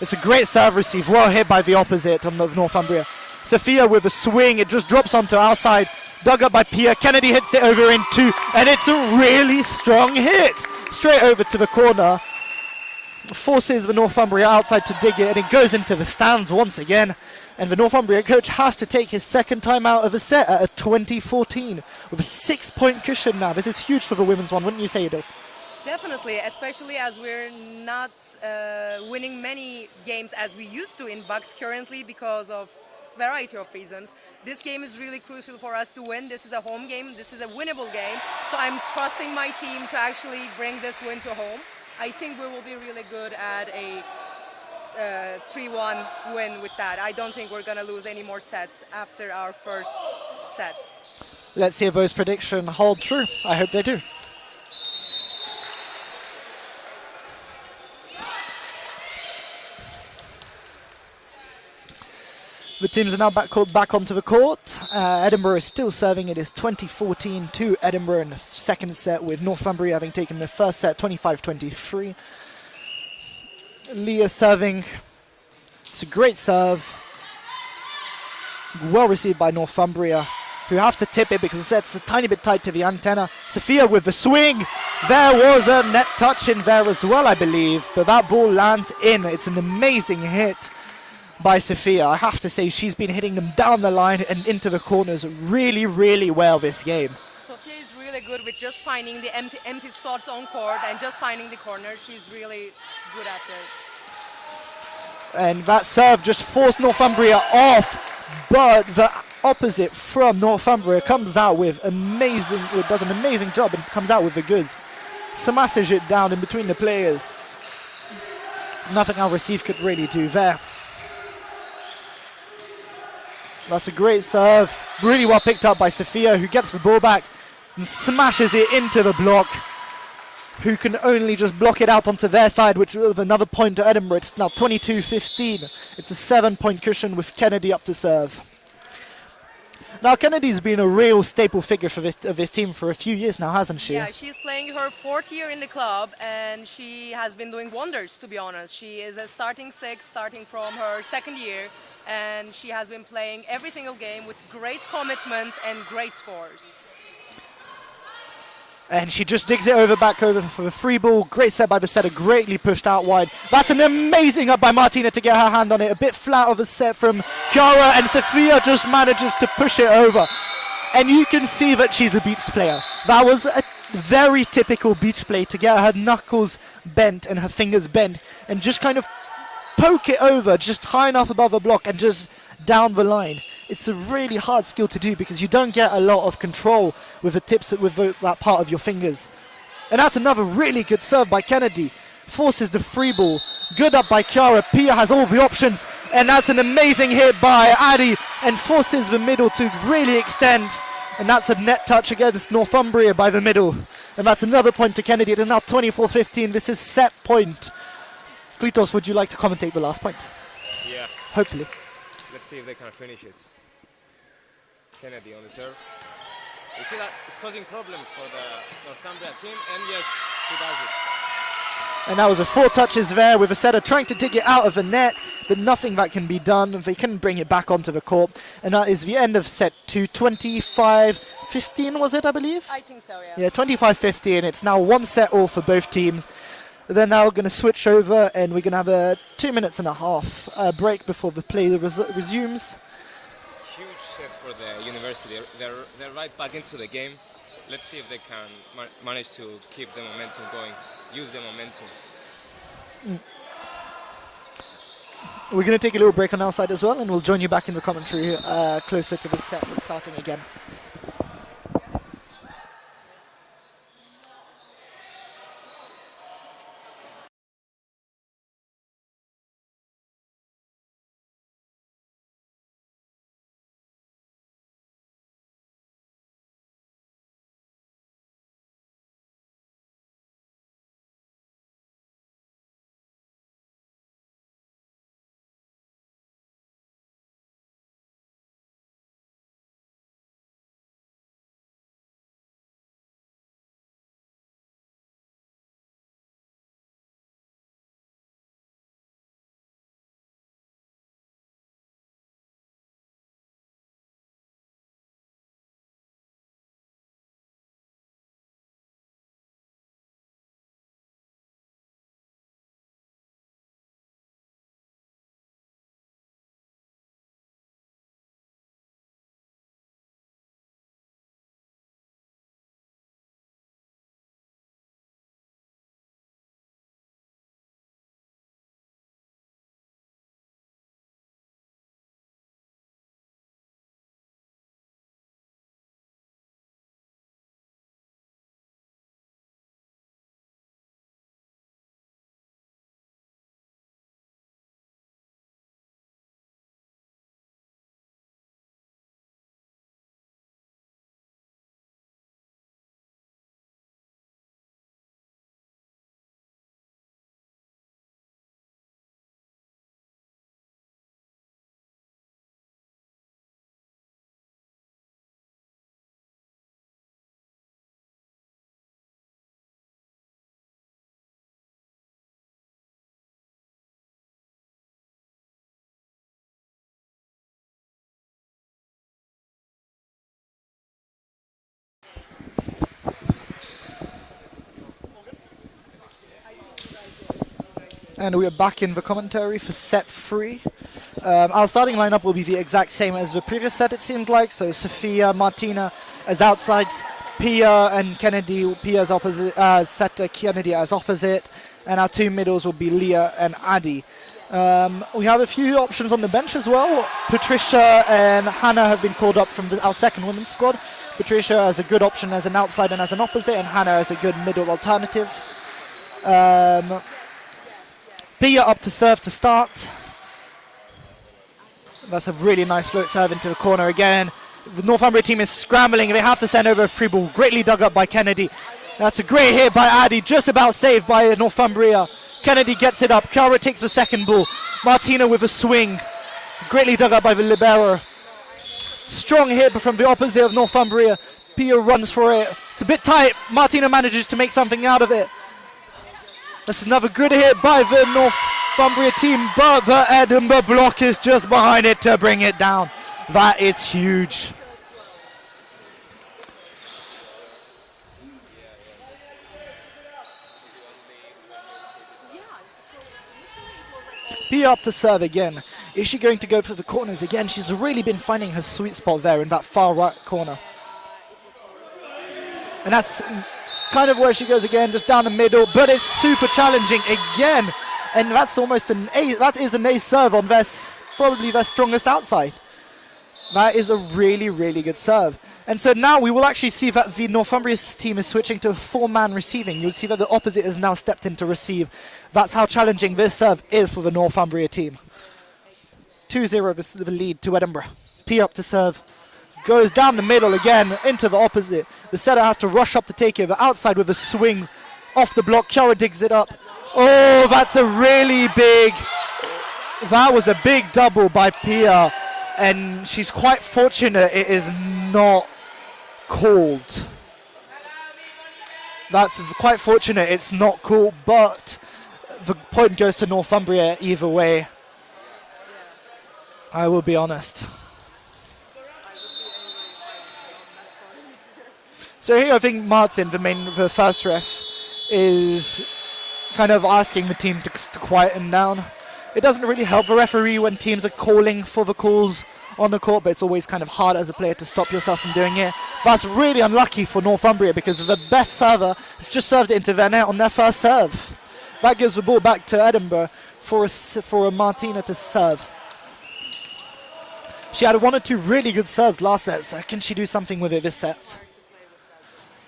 It's a great serve receive, well hit by the opposite of Northumbria. Sophia with a swing, it just drops onto our side. Dug up by Pia, Kennedy hits it over in two, and it's a really strong hit. Straight over to the corner. Forces the Northumbria outside to dig it, and it goes into the stands once again. And the Northumbria coach has to take his second time out of a set at a 20-14 with a 6-point cushion now. This is huge for the women's one, wouldn't you say, Edil? Definitely, especially as we're not winning many games as we used to in Bucks currently because of variety of reasons. This game is really crucial for us to win. This is a home game. This is a winnable game. So I'm trusting my team to actually bring this win to home. I think we will be really good at a 3-1 win with that. I don't think we're going to lose any more sets after our first set. Let's see if those predictions hold true. I hope they do. The teams are now called back onto the court. Edinburgh is still serving. It is 20-14 to Edinburgh in the second set, with Northumbria having taken the first set 25-23. Leah serving. It's a great serve. Well received by Northumbria, who have to tip it because the set's a tiny bit tight to the antenna. Sophia with the swing. There was a net touch in there as well, I believe, but that ball lands in. It's an amazing hit by Sophia. I have to say, she's been hitting them down the line and into the corners really, really well this game. Sophia is really good with just finding the empty spots on court and just finding the corner. She's really good at this. And that serve just forced Northumbria off, but the opposite from Northumbria comes out with does an amazing job and comes out with the goods. Smashes it down in between the players. Nothing our receive could really do there. That's a great serve. Really well picked up by Sophia, who gets the ball back and smashes it into the block, who can only just block it out onto their side, which with another point to Edinburgh. It's now 22-15. It's a 7-point cushion with Kennedy up to serve. Now, Kennedy's been a real staple figure for this team for a few years now, hasn't she? Yeah, she's playing her 4th year in the club, and she has been doing wonders, to be honest. She is a starting 6, starting from her 2nd year, and she has been playing every single game with great commitment and great scores. And she just digs it back over for the free ball. Great set by the setter, greatly pushed out wide. That's an amazing up by Martina to get her hand on it. A bit flat of a set from Chiara, and Sophia just manages to push it over. And you can see that she's a beach player. That was a very typical beach play, to get her knuckles bent and her fingers bent and just kind of poke it over just high enough above a block and just down the line. It's a really hard skill to do because you don't get a lot of control with the tips, that part of your fingers. And that's another really good serve by Kennedy. Forces the free ball. Good up by Chiara. Pia has all the options. And that's an amazing hit by Addy and forces the middle to really extend. And that's a net touch against Northumbria by the middle. And that's another point to Kennedy. It is now 24-15. This is set point. Klitos, would you like to commentate the last point? Yeah. Hopefully. Let's see if they can finish it. Kennedy on the serve. You see that it's causing problems for the Northumbria team, and yes, She does it. And that was a 4 touches there with a setter trying to dig it out of the net, but nothing that can be done. They couldn't bring it back onto the court. And that is the end of set 2. 25-15 was it, I believe? I think so, yeah. Yeah, 25-15. It's now 1 set all for both teams. They're now going to switch over, and we're going to have a 2 minutes and a half break before the play resumes. Huge set for the university. They're right back into the game. Let's see if they can manage to keep the momentum going, use the momentum. We're going to take a little break on our side as well, and we'll join you back in the commentary closer to the set starting again. And we're back in the commentary for set 3. Our starting lineup will be the exact same as the previous set, it seems like. So Sophia, Martina as outsides, Pia and Kennedy, Pia as opposite, setter, Kennedy as opposite, and our 2 middles will be Leah and Adi. We have a few options on the bench as well. Patricia and Hannah have been called up from our second women's squad. Patricia as a good option as an outside and as an opposite, and Hannah as a good middle alternative. Pia up to serve to start. That's a really nice float serve into the corner again. The Northumbria team is scrambling. They have to send over a free ball. Greatly dug up by Kennedy. That's a great hit by Adi, just about saved by Northumbria. Kennedy gets it up. Kiara takes the second ball. Martina with a swing. Greatly dug up by the libero. Strong hit from the opposite of Northumbria. Pia runs for it. It's a bit tight. Martina manages to make something out of it. That's another good hit by the Northumbria team, but the Edinburgh block is just behind it to bring it down. That is huge. Pia up to serve again. Is she going to go for the corners again? She's really been finding her sweet spot there in that far right corner. And that's kind of where she goes again, just down the middle, but it's super challenging again. And that's almost an ace. That is an ace serve on their, probably their strongest outside. That is a really, really good serve. And so now we will actually see that the Northumbria team is switching to a 4-man receiving. You'll see that the opposite has now stepped in to receive. That's how challenging this serve is for the Northumbria team. 2-0 the lead to Edinburgh. P up to serve. Goes down the middle again into the opposite. The setter has to rush up to take it. The outside with a swing off the block. Kiara digs it up. Oh, that's a really big... That was a big double by Pia. And she's quite fortunate it is not called. That's quite fortunate. It's not cool, but the point goes to Northumbria either way. I will be honest. So here I think Martin, the first ref, is kind of asking the team to quieten down. It doesn't really help the referee when teams are calling for the calls on the court, but it's always kind of hard as a player to stop yourself from doing it. That's really unlucky for Northumbria because the best server has just served it into their net on their first serve. That gives the ball back to Edinburgh for a Martina to serve. She had 1 or 2 really good serves last set, so can she do something with it this set?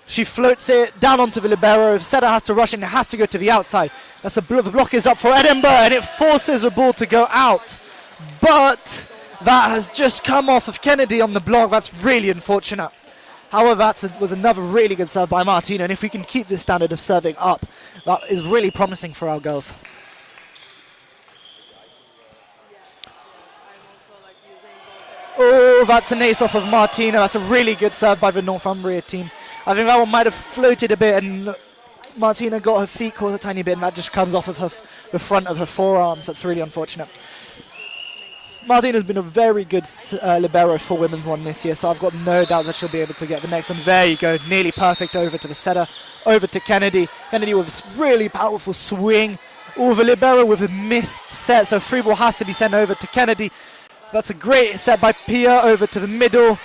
She floats it down onto the libero. If Setter has to rush in, it has to go to the outside. The block is up for Edinburgh, and it forces the ball to go out. But that has just come off of Kennedy on the block. That's really unfortunate. However, that was another really good serve by Martina, and if we can keep this standard of serving up, that is really promising for our girls. Oh, that's an ace off of Martina. That's a really good serve by the Northumbria team. I think that one might have floated a bit, and Martina got her feet caught a tiny bit, and that just comes off of the front of her forearms. That's really unfortunate. Martina's been a very good libero for women's one this year, so I've got no doubt that she'll be able to get the next one. There you go, nearly perfect over to the setter, over to Kennedy. Kennedy with a really powerful swing. Oh, the libero with a missed set, so free ball has to be sent over to Kennedy. That's a great set by Pia over to the middle.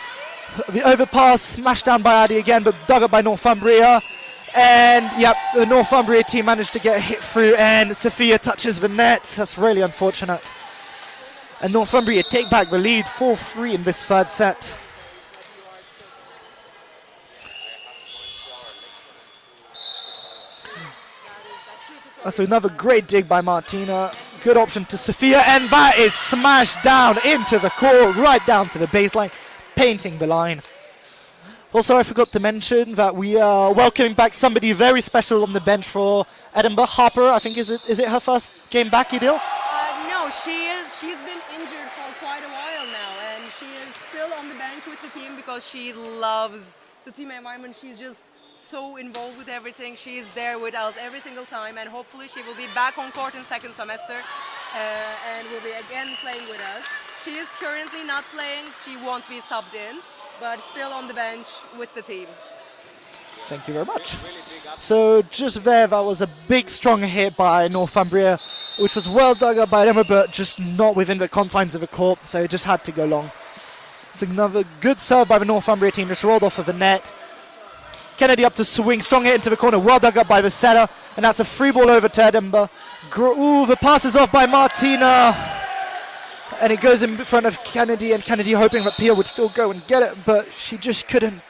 The overpass smashed down by Adi again, but dug up by Northumbria. And yep, the Northumbria team managed to get a hit through, and Sophia touches the net. That's really unfortunate. And Northumbria take back the lead 4-3 in this third set. That's another great dig by Martina. Good option to Sophia, and that is smashed down into the court, right down to the baseline, painting the line. Also, I forgot to mention that we are welcoming back somebody very special on the bench for Edinburgh. Harper, I think, is it her first game back, Idil? No, she's been injured for quite a while now, and she is still on the bench with the team because she loves the team environment. She's just so involved with everything. She's there with us every single time, and hopefully she will be back on court in second semester and will be again playing with us. She is currently not playing. She won't be subbed in, but still on the bench with the team. Thank you very much. So just there, that was a big, strong hit by Northumbria, which was well dug up by Emma, but just not within the confines of the court, so it just had to go long. It's another good serve by the Northumbria team, just rolled off of the net. Kennedy up to swing, strong hit into the corner, well dug up by the setter, and that's a free ball over to Edinburgh. Ooh, the pass is off by Martina, and it goes in front of Kennedy, and Kennedy hoping that Pia would still go and get it, but she just couldn't.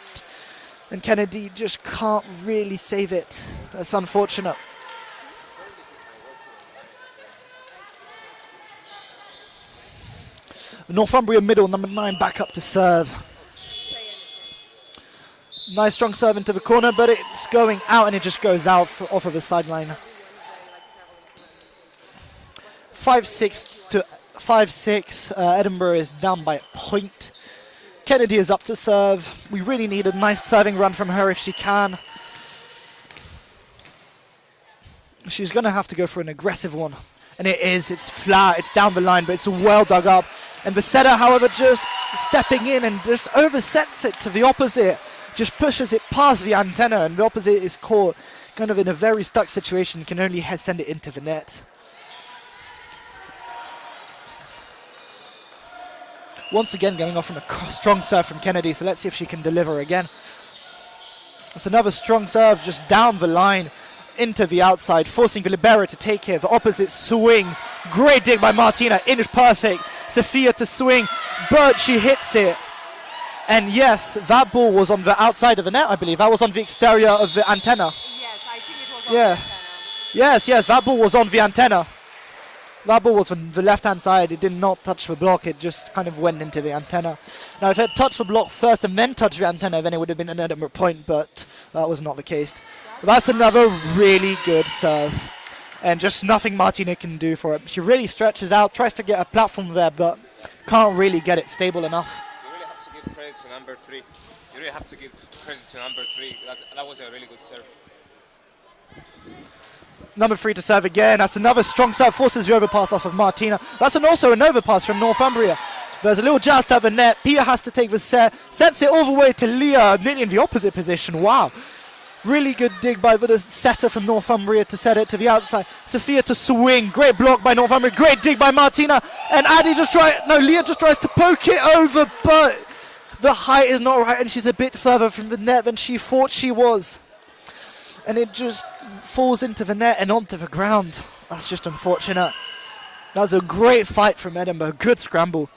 And Kennedy just can't really save it. That's unfortunate. Northumbria middle, number 9, back up to serve. Nice strong serve into the corner, but it's going out, and it just goes out off of the sideline. 5-6 to 5-6. Edinburgh is down by a point. Kennedy is up to serve. We really need a nice serving run from her if she can. She's going to have to go for an aggressive one. And it is. It's flat. It's down the line, but it's well dug up. And the setter, however, just stepping in and just oversets it to the opposite. Just pushes it past the antenna, and the opposite is caught kind of in a very stuck situation. Can only send it into the net. Once again, going off from a strong serve from Kennedy, so let's see if she can deliver again. That's another strong serve just down the line into the outside, forcing the libero to take care. The opposite swings. Great dig by Martina. In is perfect. Sophia to swing, but she hits it. And yes, that ball was on the outside of the net, I believe. That was on the exterior of the antenna. Yes, I think it was on the antenna. Yes, that ball was on the antenna. That ball was on the left-hand side. It did not touch the block. It just kind of went into the antenna. Now, if it had touched the block first and then touched the antenna, then it would have been an Edinburgh point, but that was not the case. That's another really good serve. And just nothing Martina can do for it. She really stretches out, tries to get a platform there, but can't really get it stable enough. You really have to give credit to number 3. You really have to give credit to number 3. That was a really good serve. Number 3 to serve again. That's another strong serve. Forces the overpass off of Martina. That's also an overpass from Northumbria. There's a little jazz to the net. Pia has to take the set. Sets it all the way to Leah, nearly in the opposite position. Wow. Really good dig by the setter from Northumbria to set it to the outside. Sophia to swing. Great block by Northumbria. Great dig by Martina. And Leah just tries to poke it over, but the height is not right, and she's a bit further from the net than she thought she was. And it just falls into the net and onto the ground. That's just unfortunate. That was a great fight from Edinburgh. Good scramble.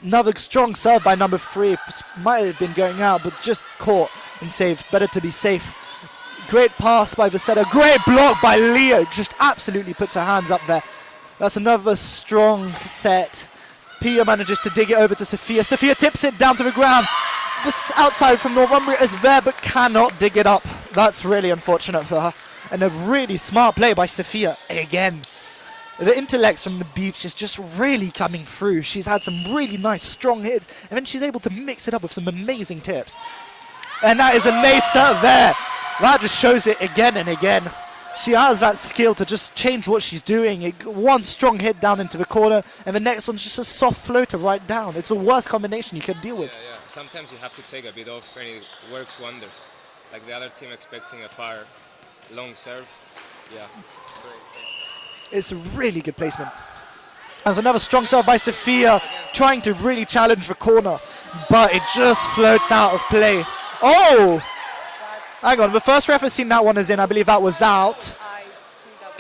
Another strong serve by number 3. Might have been going out, but just caught and saved. Better to be safe. Great pass by the setter. Great block by Leo. Just absolutely puts her hands up there. That's another strong set. Pia manages to dig it over to Sophia. Sophia tips it down to the ground. The outside from Northumbria is there, but cannot dig it up. That's really unfortunate for her. And a really smart play by Sophia again. The intellect from the beach is just really coming through. She's had some really nice, strong hits, and then she's able to mix it up with some amazing tips. And that is a nice serve there. That just shows it again and again. She has that skill to just change what she's doing. One strong hit down into the corner, and the next one's just a soft floater right down. It's the worst combination you can deal with. Yeah. Sometimes you have to take a bit off, and it works wonders. Like the other team expecting a far long serve. Yeah. It's a really good placement. There's another strong serve by Sophia, trying to really challenge the corner, but it just floats out of play. Oh! Hang on, the first ref has seen that one as in. I believe that was out.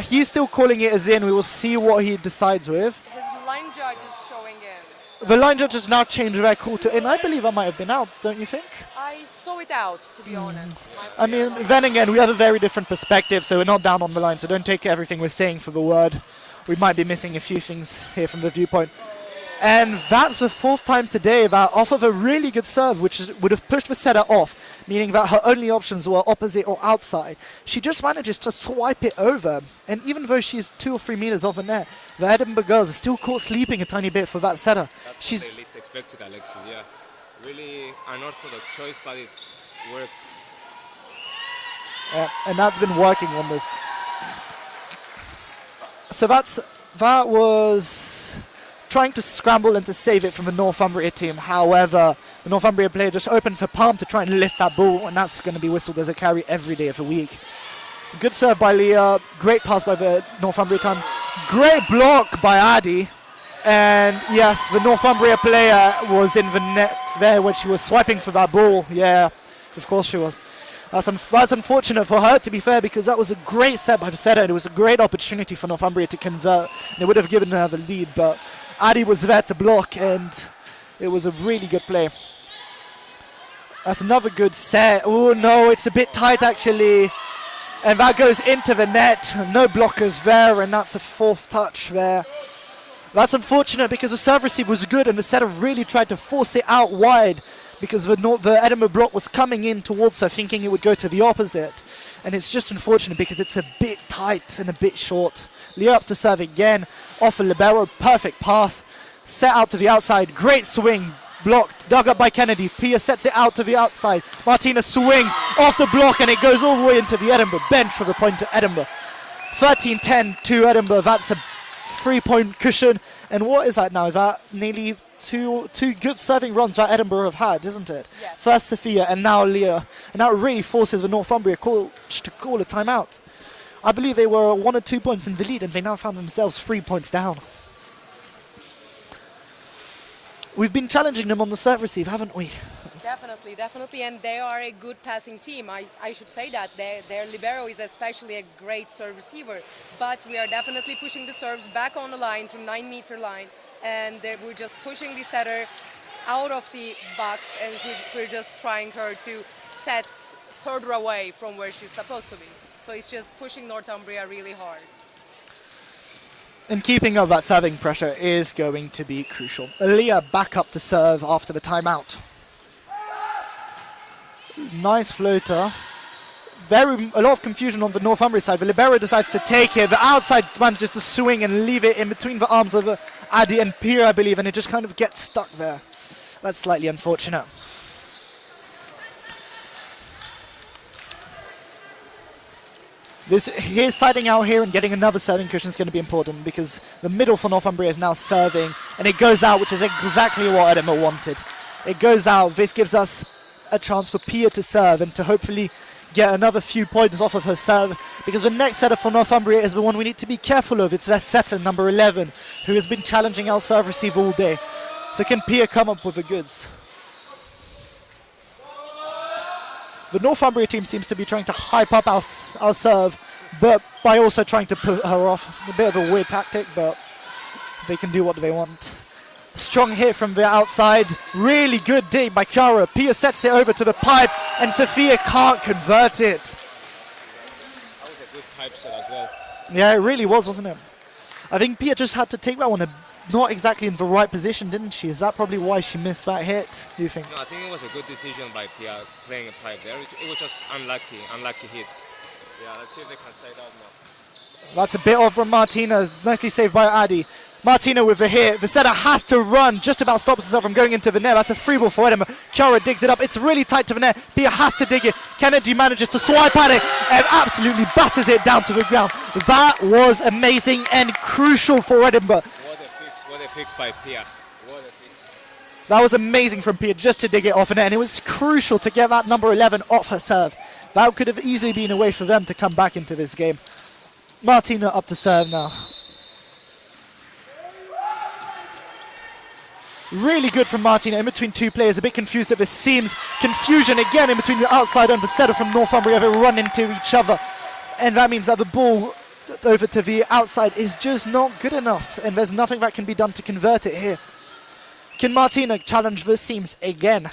He's still calling it as in. We will see what he decides with. His line judge is showing in. The line judge has now changed their call to in. I believe that might have been out, don't you think? I saw it out, to be honest. I mean, then again, we have a very different perspective, so we're not down on the line, so don't take everything we're saying for the word. We might be missing a few things here from the viewpoint. And that's the 4th time today that off of a really good serve, which would have pushed the setter off, meaning that her only options were opposite or outside. She just manages to swipe it over. And even though she's 2 or 3 meters off the net, the Edinburgh girls are still caught sleeping a tiny bit for that setter. That's what they least expected, Alexis, yeah. Really unorthodox choice, but it's worked. And that's been working wonders. So that was trying to scramble and to save it from the Northumbria team. However, the Northumbria player just opens her palm to try and lift that ball, and that's going to be whistled as a carry every day of the week. Good serve by Leah. Great pass by the Northumbria team. Great block by Adi. And yes, the Northumbria player was in the net there when she was swiping for that ball. Yeah, of course she was. That's unfortunate for her, to be fair, because that was a great set by the setter, and it was a great opportunity for Northumbria to convert. And it would have given her the lead, but Adi was there to block, and it was a really good play. That's another good set. Oh no, it's a bit tight actually. And that goes into the net. No blockers there, and that's a 4th touch there. That's unfortunate because the serve receive was good, and the setter really tried to force it out wide because the Edinburgh block was coming in towards her, thinking it would go to the opposite. And it's just unfortunate because it's a bit tight and a bit short. Leah up to serve again, off a libero, perfect pass, set out to the outside, great swing, blocked, dug up by Kennedy. Pia sets it out to the outside. Martina swings off the block, and it goes all the way into the Edinburgh bench for the point to Edinburgh. 13-10 to Edinburgh. That's a 3-point cushion. And what is that now? Is that nearly two good serving runs that Edinburgh have had, isn't it? Yes. First Sophia and now Leah. And that really forces the Northumbria coach to call a timeout. I believe they were 1 or 2 points in the lead, and they now found themselves 3 points down. We've been challenging them on the serve receive, haven't we? Definitely, and they are a good passing team. I should say that. Their libero is especially a great serve receiver, but we are definitely pushing the serves back on the line to 9-meter line, and we're just pushing the setter out of the box, and we're just trying her to set further away from where she's supposed to be. So it's just pushing Northumbria really hard. And keeping up that serving pressure is going to be crucial. Leah back up to serve after the timeout. Nice floater. A lot of confusion on the Northumbria side. The libero decides to take it. The outside manages to swing and leave it in between the arms of Adi and Pia, I believe, and it just kind of gets stuck there. That's slightly unfortunate. His siding out here and getting another serving cushion is going to be important because the middle for Northumbria is now serving, and it goes out, which is exactly what Edinburgh wanted. It goes out. This gives us a chance for Pia to serve and to hopefully get another few points off of her serve, because the next setter for Northumbria is the one we need to be careful of. It's their setter, number 11, who has been challenging our serve receive all day. So can Pia come up with the goods? The Northumbria team seems to be trying to hype up our serve, but by also trying to put her off. A bit of a weird tactic, but they can do what they want. Strong hit from the outside. Really good dig by Chiara. Pia sets it over to the pipe, and Sophia can't convert it. That was a good pipe set as well. Yeah, it really was, wasn't it? I think Pia just had to take that one not exactly in the right position, didn't she? Is that probably why she missed that hit, do you think? No, I think it was a good decision by Pia playing a pipe there. It was just unlucky hits. Yeah, let's see if they can side out now. That's a bit off from Martina. Nicely saved by Adi. Martina with the hit. The setter has to run, just about stops herself from going into the net. That's a free ball for Edinburgh. Chiara digs it up. It's really tight to the net. Pia has to dig it. Kennedy manages to swipe at it and absolutely batters it down to the ground. That was amazing and crucial for Edinburgh. What a fix by Pia. What a fix. That was amazing from Pia just to dig it off, and it was crucial to get that number 11 off her serve. That could have easily been a way for them to come back into this game. Martina up to serve now. Really good from Martina in between two players. A bit confused at this. Seems confusion again in between the outside and the setter from Northumbria. They run into each other, and that means that the ball over to the outside is just not good enough, and there's nothing that can be done to convert it here. Can Martina challenge the seams again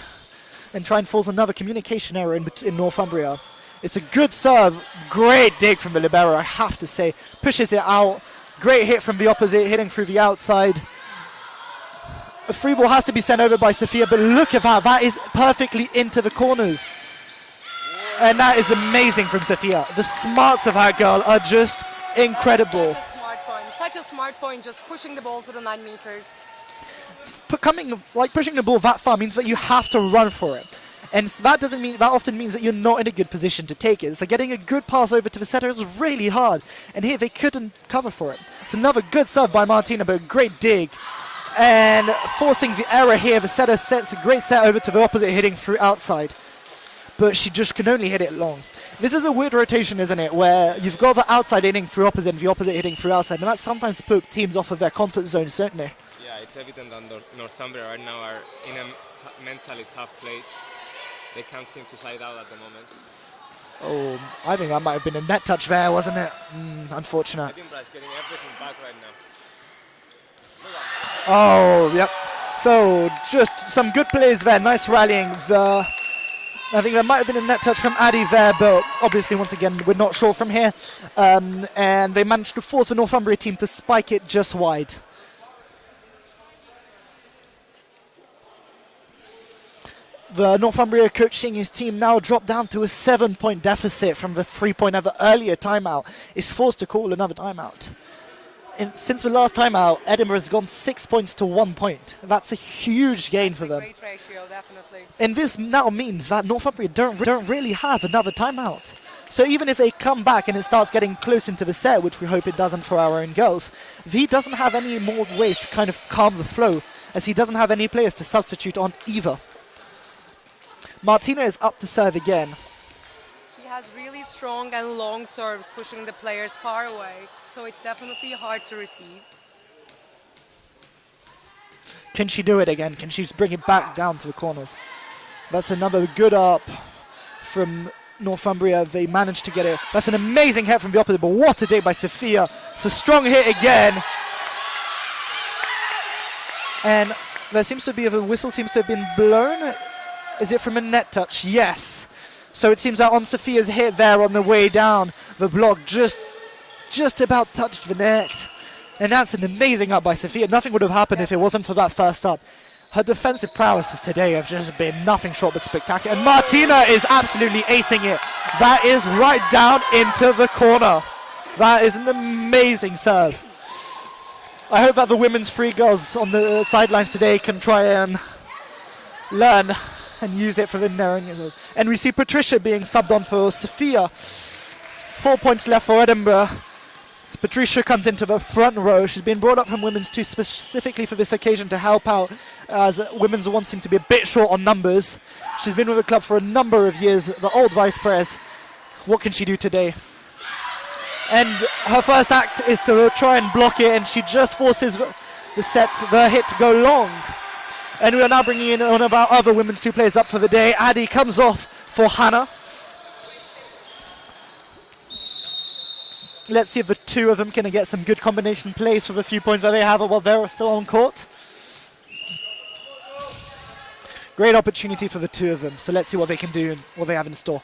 and try and force another communication error in Northumbria? It's a good serve. Great dig from the libero, I have to say. Pushes it out. Great hit from the opposite, hitting through the outside. A free ball has to be sent over by Sophia, but look at that. That is perfectly into the corners. And that is amazing from Sophia. The smarts of that girl are just incredible. Such a smart point, just pushing the ball to the 9 meters. Pushing the ball that far means that you have to run for it. And that often means that you're not in a good position to take it. So getting a good pass over to the setter is really hard. And here they couldn't cover for it. It's another good serve by Martina, but a great dig. And forcing the error here, the setter sets a great set over to the opposite, hitting through outside. But she just can only hit it long. This is a weird rotation, isn't it, where you've got the outside hitting through opposite and the opposite hitting through outside, and that sometimes puts teams off of their comfort zone, certainly. Yeah, it's evident that Northumbria right now are in a mentally tough place. They can't seem to side out at the moment. Oh, I think that might have been a net touch there, wasn't it? Unfortunate. Edinburgh's getting everything back right now. Oh, yep. So, just some good plays there. Nice rallying. I think there might have been a net touch from Adi there, but obviously, once again, we're not sure from here. And they managed to force the Northumbria team to spike it just wide. The Northumbria coach seeing his team now drop down to a 7-point deficit from the 3-point of the earlier timeout is forced to call another timeout. And since the last timeout, Edinburgh has gone 6 points to 1 point. That's a huge gain for them. Great ratio, definitely. And this now means that Northumbria don't really have another timeout. So even if they come back and it starts getting close into the set, which we hope it doesn't for our own girls, he doesn't have any more ways to kind of calm the flow, as he doesn't have any players to substitute on either. Martina is up to serve again. She has really strong and long serves, pushing the players far away. So it's definitely hard to receive. Can she do it again? Can she bring it back down to the corners? That's another good up from Northumbria. They managed to get it. That's an amazing hit from the opposite, but what a dig by Sophia. It's a strong hit again. And there seems to be a whistle seems to have been blown. Is it from a net touch? Yes. So it seems that on Sophia's hit there on the way down, the block just about touched the net. And that's an amazing up by Sophia. Nothing would have happened if it wasn't for that first up. Her defensive prowesses today have just been nothing short but spectacular. And Martina is absolutely acing it. That is right down into the corner. That is an amazing serve. I hope that the women's free girls on the sidelines today can try and learn and use it for the narrowing. And we see Patricia being subbed on for Sophia 4 points left for Edinburgh. Patricia comes into the front row. She's been brought up from Women's 2 specifically for this occasion to help out, as Women's 1 seem to be a bit short on numbers. She's been with the club for a number of years, the old vice pres. What can she do today? And her first act is to try and block it, and she just forces the hit to go long. And we are now bringing in one of our other Women's 2 players up for the day. Addy comes off for Hannah. Let's see if the two of them can get some good combination plays for the few points that they have while they're still on court. Great opportunity for the two of them. So let's see what they can do and what they have in store.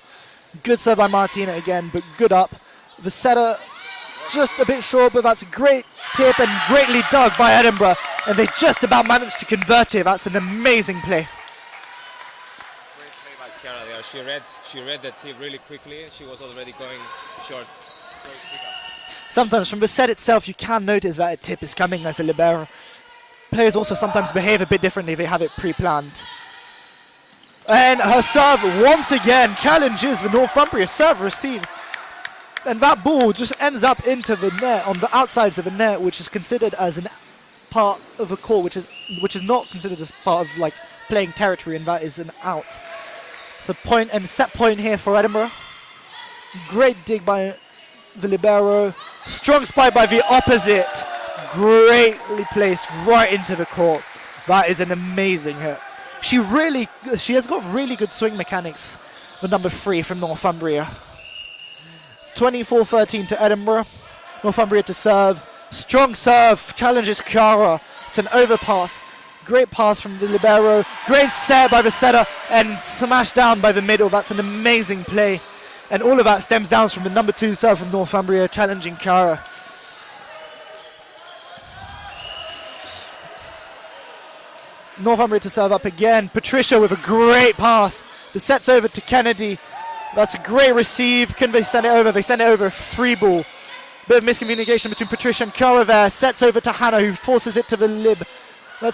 Good serve by Martina again, but good up. The setter just a bit short, but that's a great tip and greatly dug by Edinburgh. And they just about managed to convert it. That's an amazing play. Great play by Chiara there. She read the tip really quickly. She was already going short. Sometimes from the set itself you can notice that a tip is coming as a libero. Players also sometimes behave a bit differently, they have it pre-planned. And her serve once again challenges the Northumbria serve receive. And that ball just ends up into the net, on the outsides of the net, which is considered as an part of a court, which is not considered as part of like playing territory, and that is an out. So point and set point here for Edinburgh. Great dig by the libero. Strong spike by the opposite. Greatly placed right into the court. That is an amazing hit. She has got really good swing mechanics. The number 3 from Northumbria. 24-13 to Edinburgh. Northumbria to serve. Strong serve. Challenges Chiara. It's an overpass. Great pass from the libero. Great set by the setter. And smashed down by the middle. That's an amazing play. And all of that stems down from the number 2 serve from Northumbria, challenging Chiara. Northumbria to serve up again. Patricia with a great pass. The set's over to Kennedy. That's a great receive. Can they send it over? They send it over a free ball. Bit of miscommunication between Patricia and Chiara there. Sets over to Hannah, who forces it to the lib. And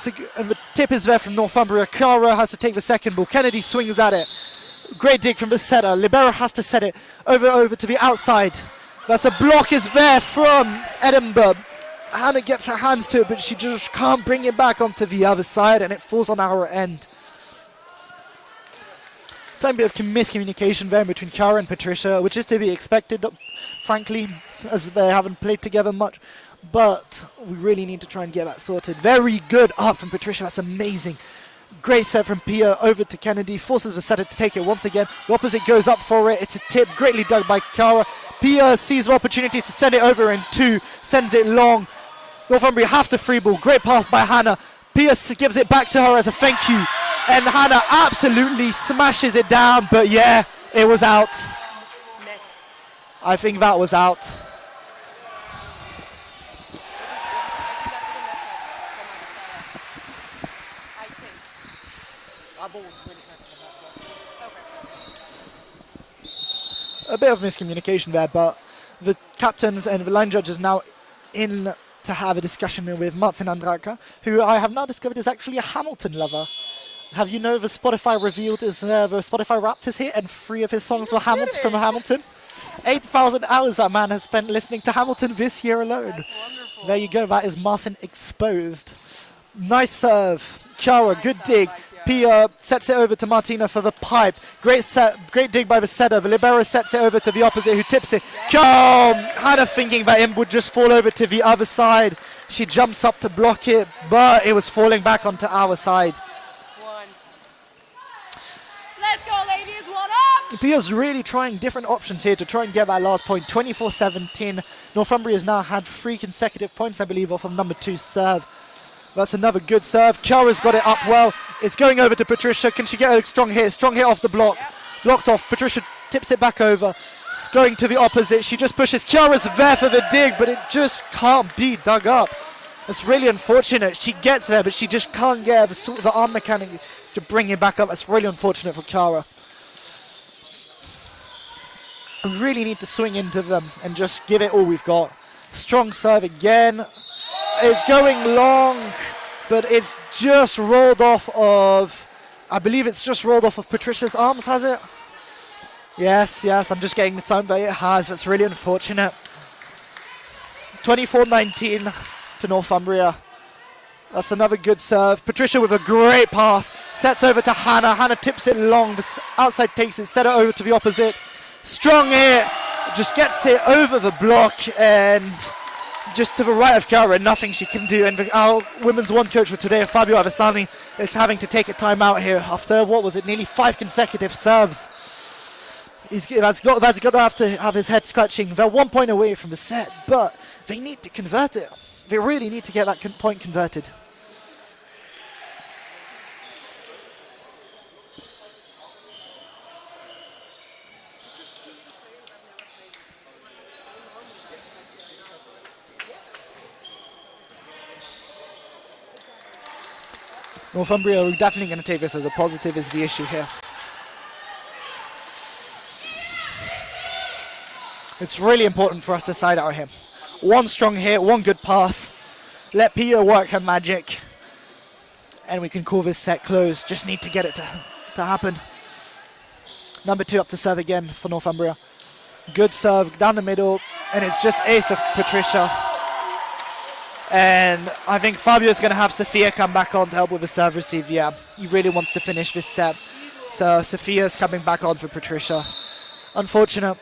the tip is there from Northumbria. Chiara has to take the second ball. Kennedy swings at it. Great dig from the setter. Libero has to set it over to the outside. That's a block is there from Edinburgh. Hannah gets her hands to it, but she just can't bring it back onto the other side, and it falls on our end. Tiny bit of miscommunication there between Chiara and Patricia, which is to be expected, frankly, as they haven't played together much. But we really need to try and get that sorted. Very good up from Patricia. That's amazing. Great set from Pia over to Kennedy. Forces the setter to take it once again. The opposite goes up for it. It's a tip. Greatly dug by Chiara. Pia sees the opportunity to send it over in 2. Sends it long. Northumbria have to free ball. Great pass by Hannah. Pia gives it back to her as a thank you. And Hannah absolutely smashes it down. But yeah, it was out. Net. I think that was out. A bit of miscommunication there, but the captains and the line judges now in to have a discussion with Martin Andraka, who I have now discovered is actually a Hamilton lover. Have you know the Spotify revealed is the Spotify Wrapped is here, and 3 of his songs were from Hamilton. 8,000 hours that man has spent listening to Hamilton this year alone. That's wonderful. There you go. That is Martin exposed. Nice serve, Chiara. Good dig. Pia sets it over to Martina for the pipe. Great dig by the setter. The libero sets it over to the opposite, who tips it. Hannah thinking that it would just fall over to the other side. She jumps up to block it, but it was falling back onto our side. 1. Let's go, ladies. 1 up. Pia's really trying different options here to try and get that last point. 24-17. Northumbria has now had 3 consecutive points, I believe, off of number 2 serve. That's another good serve. Chiara's got it up well. It's going over to Patricia. Can she get a strong hit? Strong hit off the block. Yep. Blocked off. Patricia tips it back over. It's going to the opposite. She just pushes. Chiara's there for the dig, but it just can't be dug up. It's really unfortunate. She gets there, but she just can't get the arm mechanic to bring it back up. It's really unfortunate for Chiara. We really need to swing into them and just give it all we've got. Strong serve again. It's going long, but it's just rolled off of, I believe it's just rolled off of Patricia's arms, has it? Yes, I'm just getting the sound, but it has. That's really unfortunate. 24-19 to Northumbria. That's another good serve. Patricia with a great pass. Sets over to Hannah. Hannah tips it long. The outside takes it. Set it over to the opposite. Strong hit. Just gets it over the block and just to the right of Chiara. Nothing she can do. And our women's one coach for today, Fabio Avesani, is having to take a timeout here after, what was it, nearly 5 consecutive serves. That's got to have to have his head scratching. They're 1 point away from the set, but they need to convert it. They really need to get that point converted. Northumbria are definitely going to take this as a positive, is the issue here. It's really important for us to side out here. One strong hit, one good pass. Let Pia work her magic. And we can call this set closed. Just need to get it to happen. Number 2 up to serve again for Northumbria. Good serve down the middle. And it's just ace of Patricia. And I think Fabio's going to have Sophia come back on to help with the serve receive. Yeah, he really wants to finish this set. So Sophia's coming back on for Patricia. Unfortunate.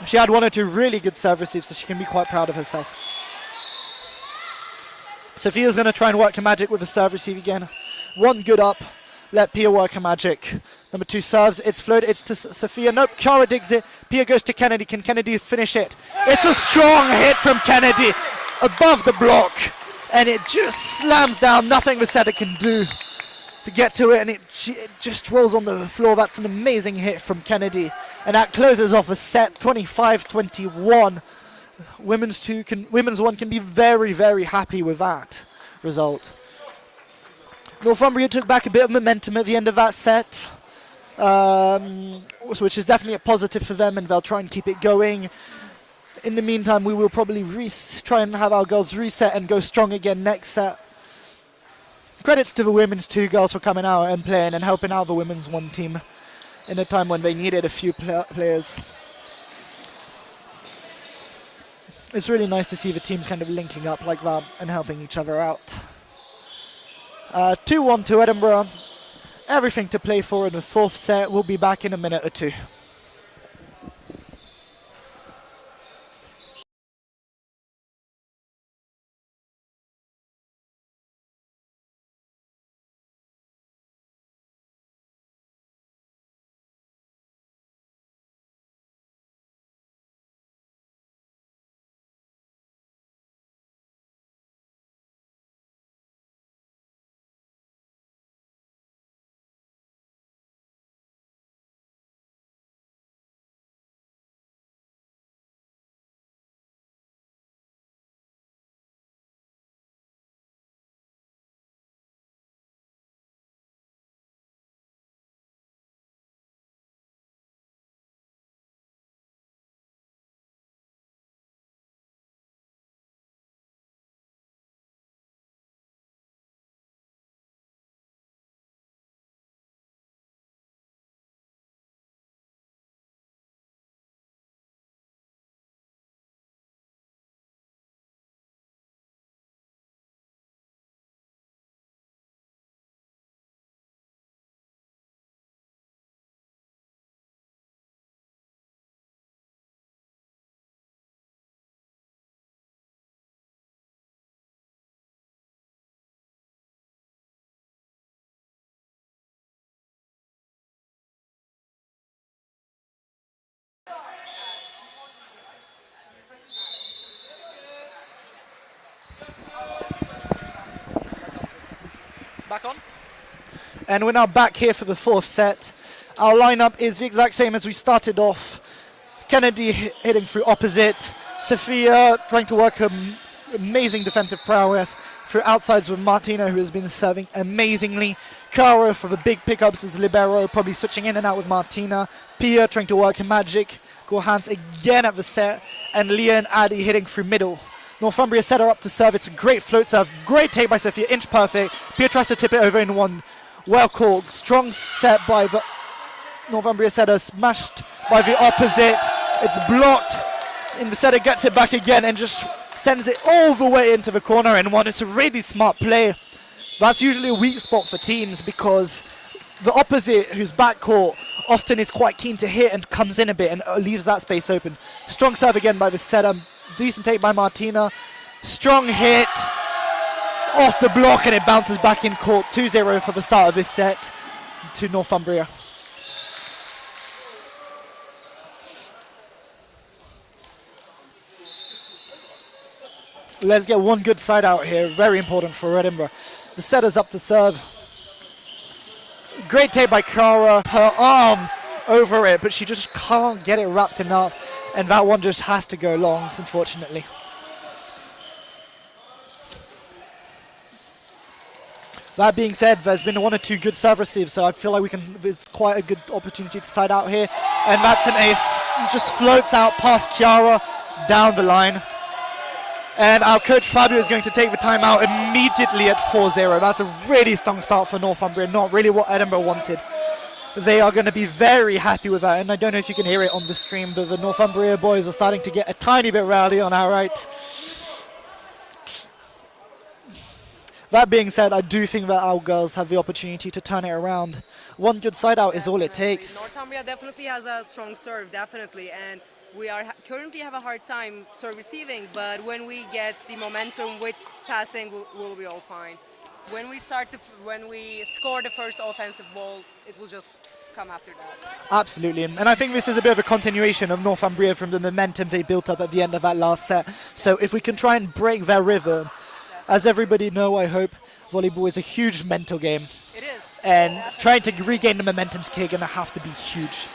She had 1 or 2 really good serve receives, so she can be quite proud of herself. Sophia's going to try and work her magic with a serve receive again. 1 good up. Let Pia work her magic. Number 2 serves. It's floated. It's to Sophia. Nope. Chiara digs it. Pia goes to Kennedy. Can Kennedy finish it? It's a strong hit from Kennedy above the block. And it just slams down. Nothing the setter can do to get to it. And it just rolls on the floor. That's an amazing hit from Kennedy. And that closes off a set 25-21. Women's 1 can be very, very happy with that result. Northumbria took back a bit of momentum at the end of that set, which is definitely a positive for them, and they'll try and keep it going. In the meantime, we will probably try and have our girls reset and go strong again next set. Credits to the women's 2 girls for coming out and playing and helping out the women's 1 team in a time when they needed a few players. It's really nice to see the teams kind of linking up like that and helping each other out. 2-1 to Edinburgh. Everything to play for in the 4th set. We'll be back in a minute or 2. Back on. And we're now back here for the 4th set. Our lineup is the exact same as we started off. Kennedy hitting through opposite. Sophia trying to work her amazing defensive prowess through outsides with Martina, who has been serving amazingly. Cara for the big pickups as libero, probably switching in and out with Martina. Pia trying to work her magic. Go hands again at the set. And Leah and Addy hitting through middle. Northumbria set her up to serve. It's a great float serve. Great take by Sophia. Inch perfect. Pia tries to tip it over in 1. Well called. Strong set by the... Northumbria setter smashed by the opposite. It's blocked, and the setter gets it back again and just sends it all the way into the corner and one. It's a really smart play. That's usually a weak spot for teams because the opposite, whose backcourt, often is quite keen to hit and comes in a bit and leaves that space open. Strong serve again by the setter. Decent take by Martina. Strong hit off the block and it bounces back in court. 2-0 for the start of this set to Northumbria. Let's get one good side out here. Very important for Edinburgh. The setter's up to serve. Great take by Cara. Her arm over it, but she just can't get it wrapped enough. And that one just has to go long, unfortunately. That being said, there's been one or two good serve receives, so I feel like it's quite a good opportunity to side out here. And that's an ace. It just floats out past Chiara, down the line. And our coach Fabio is going to take the timeout immediately at 4-0. That's a really strong start for Northumbria, not really what Edinburgh wanted. They are going to be very happy with that, and I don't know if you can hear it on the stream, but the Northumbria boys are starting to get a tiny bit rowdy on our right. That being said, I do think that our girls have the opportunity to turn it around. One good side out is all it takes. Northumbria definitely has a strong serve, definitely, and we are currently have a hard time serve receiving, but when we get the momentum with passing, we'll be all fine. When we score the first offensive ball, it will just come after that. Absolutely, and I think this is a bit of a continuation of Northumbria from the momentum they built up at the end of that last set. So if we can try and break their rhythm, as everybody know, I hope, volleyball is a huge mental game. It is. And trying to regain the momentum's going to have to be huge.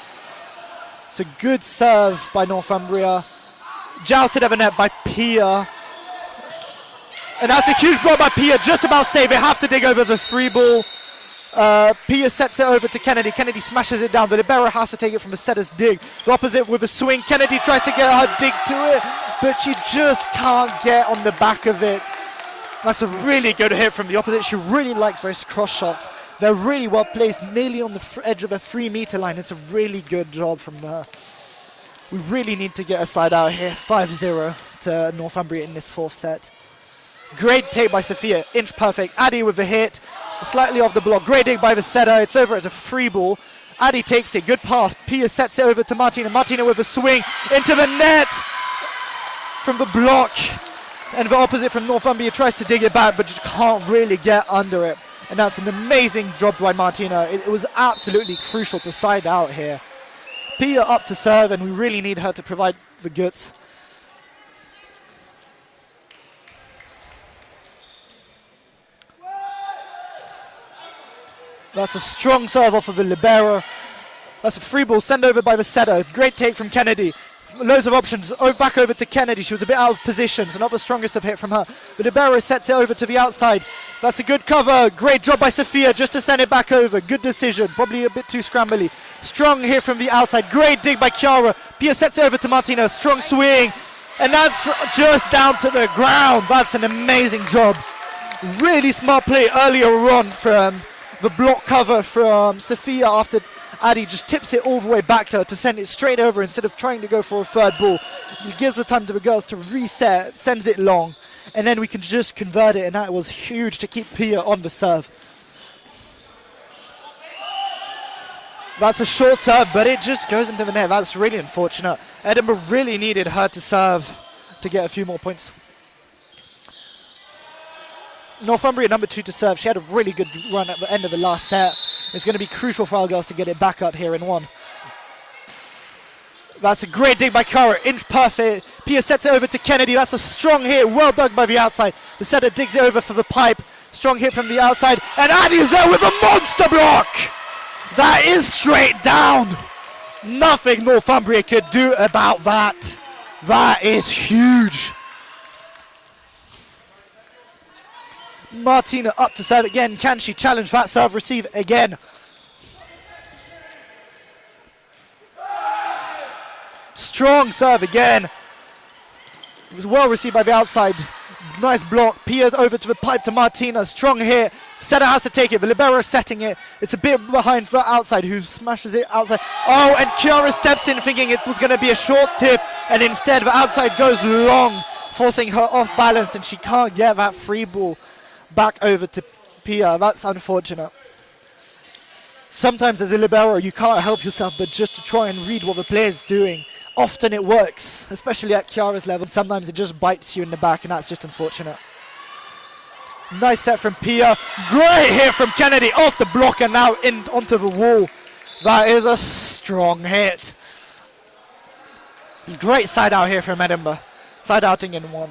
It's a good serve by Northumbria. Jousted over net by Pia. And that's a huge block by Pia, just about save. They have to dig over the free ball. Pia sets it over to Kennedy. Kennedy smashes it down. The libero has to take it from the setter's dig. The opposite with a swing. Kennedy tries to get her dig to it, but she just can't get on the back of it. That's a really good hit from the opposite. She really likes those cross shots. They're really well placed, nearly on the edge of a 3-meter line. It's a really good job from her. We really need to get a side out here. 5-0 to Northumbria in this fourth set. Great take by Sophia, inch perfect. Addy with the hit, slightly off the block. Great dig by the setter. It's over as a free ball. Addy takes it, good pass. Pia sets it over to Martina. Martina with a swing into the net from the block. And the opposite from Northumbria tries to dig it back, but just can't really get under it. And that's an amazing job by Martina. It was absolutely crucial to side out here. Pia up to serve, and we really need her to provide the goods. That's a strong serve off of the libero. That's a free ball, send over by the setter. Great take from Kennedy. Loads of options. Back over to Kennedy. She was a bit out of position, so not the strongest of hit from her. The libero sets it over to the outside. That's a good cover. Great job by Sophia just to send it back over. Good decision. Probably a bit too scrambly. Strong here from the outside. Great dig by Chiara. Pia sets it over to Martina. Strong swing. And that's just down to the ground. That's an amazing job. Really smart play earlier on from the block cover from Sophia after Addy just tips it all the way back to her to send it straight over instead of trying to go for a third ball. It gives the time to the girls to reset, sends it long, and then we can just convert it, and that was huge to keep Pia on the serve. That's a short serve, but it just goes into the net. That's really unfortunate. Edinburgh really needed her to serve to get a few more points. Northumbria number 2 to serve. She had a really good run at the end of the last set. It's going to be crucial for our girls to get it back up here in 1. That's a great dig by Cara, inch perfect. Pia sets it over to Kennedy. That's a strong hit, well dug by the outside. The setter digs it over for the pipe. Strong hit from the outside, and Addy's there with a monster block. That is straight down. Nothing Northumbria could do about that. That is huge. Martina up to serve again. Can she challenge that serve receive again? Strong serve again. It was well received by the outside. Nice block. Pia over to the pipe to Martina. Strong hit. Setter has to take it. The libero setting it. It's a bit behind for outside, who smashes it outside. Oh, and Chiara steps in thinking it was going to be a short tip, and instead the outside goes long, forcing her off balance, and she can't get that free ball back over to Pia. That's unfortunate. Sometimes as a libero you can't help yourself but just to try and read what the player's doing. Often it works, especially at Chiara's level. Sometimes it just bites you in the back, and that's just unfortunate. Nice set from Pia. Great hit from Kennedy off the block and now in onto the wall. That is a strong hit. Great side out here from Edinburgh. Side outing in one.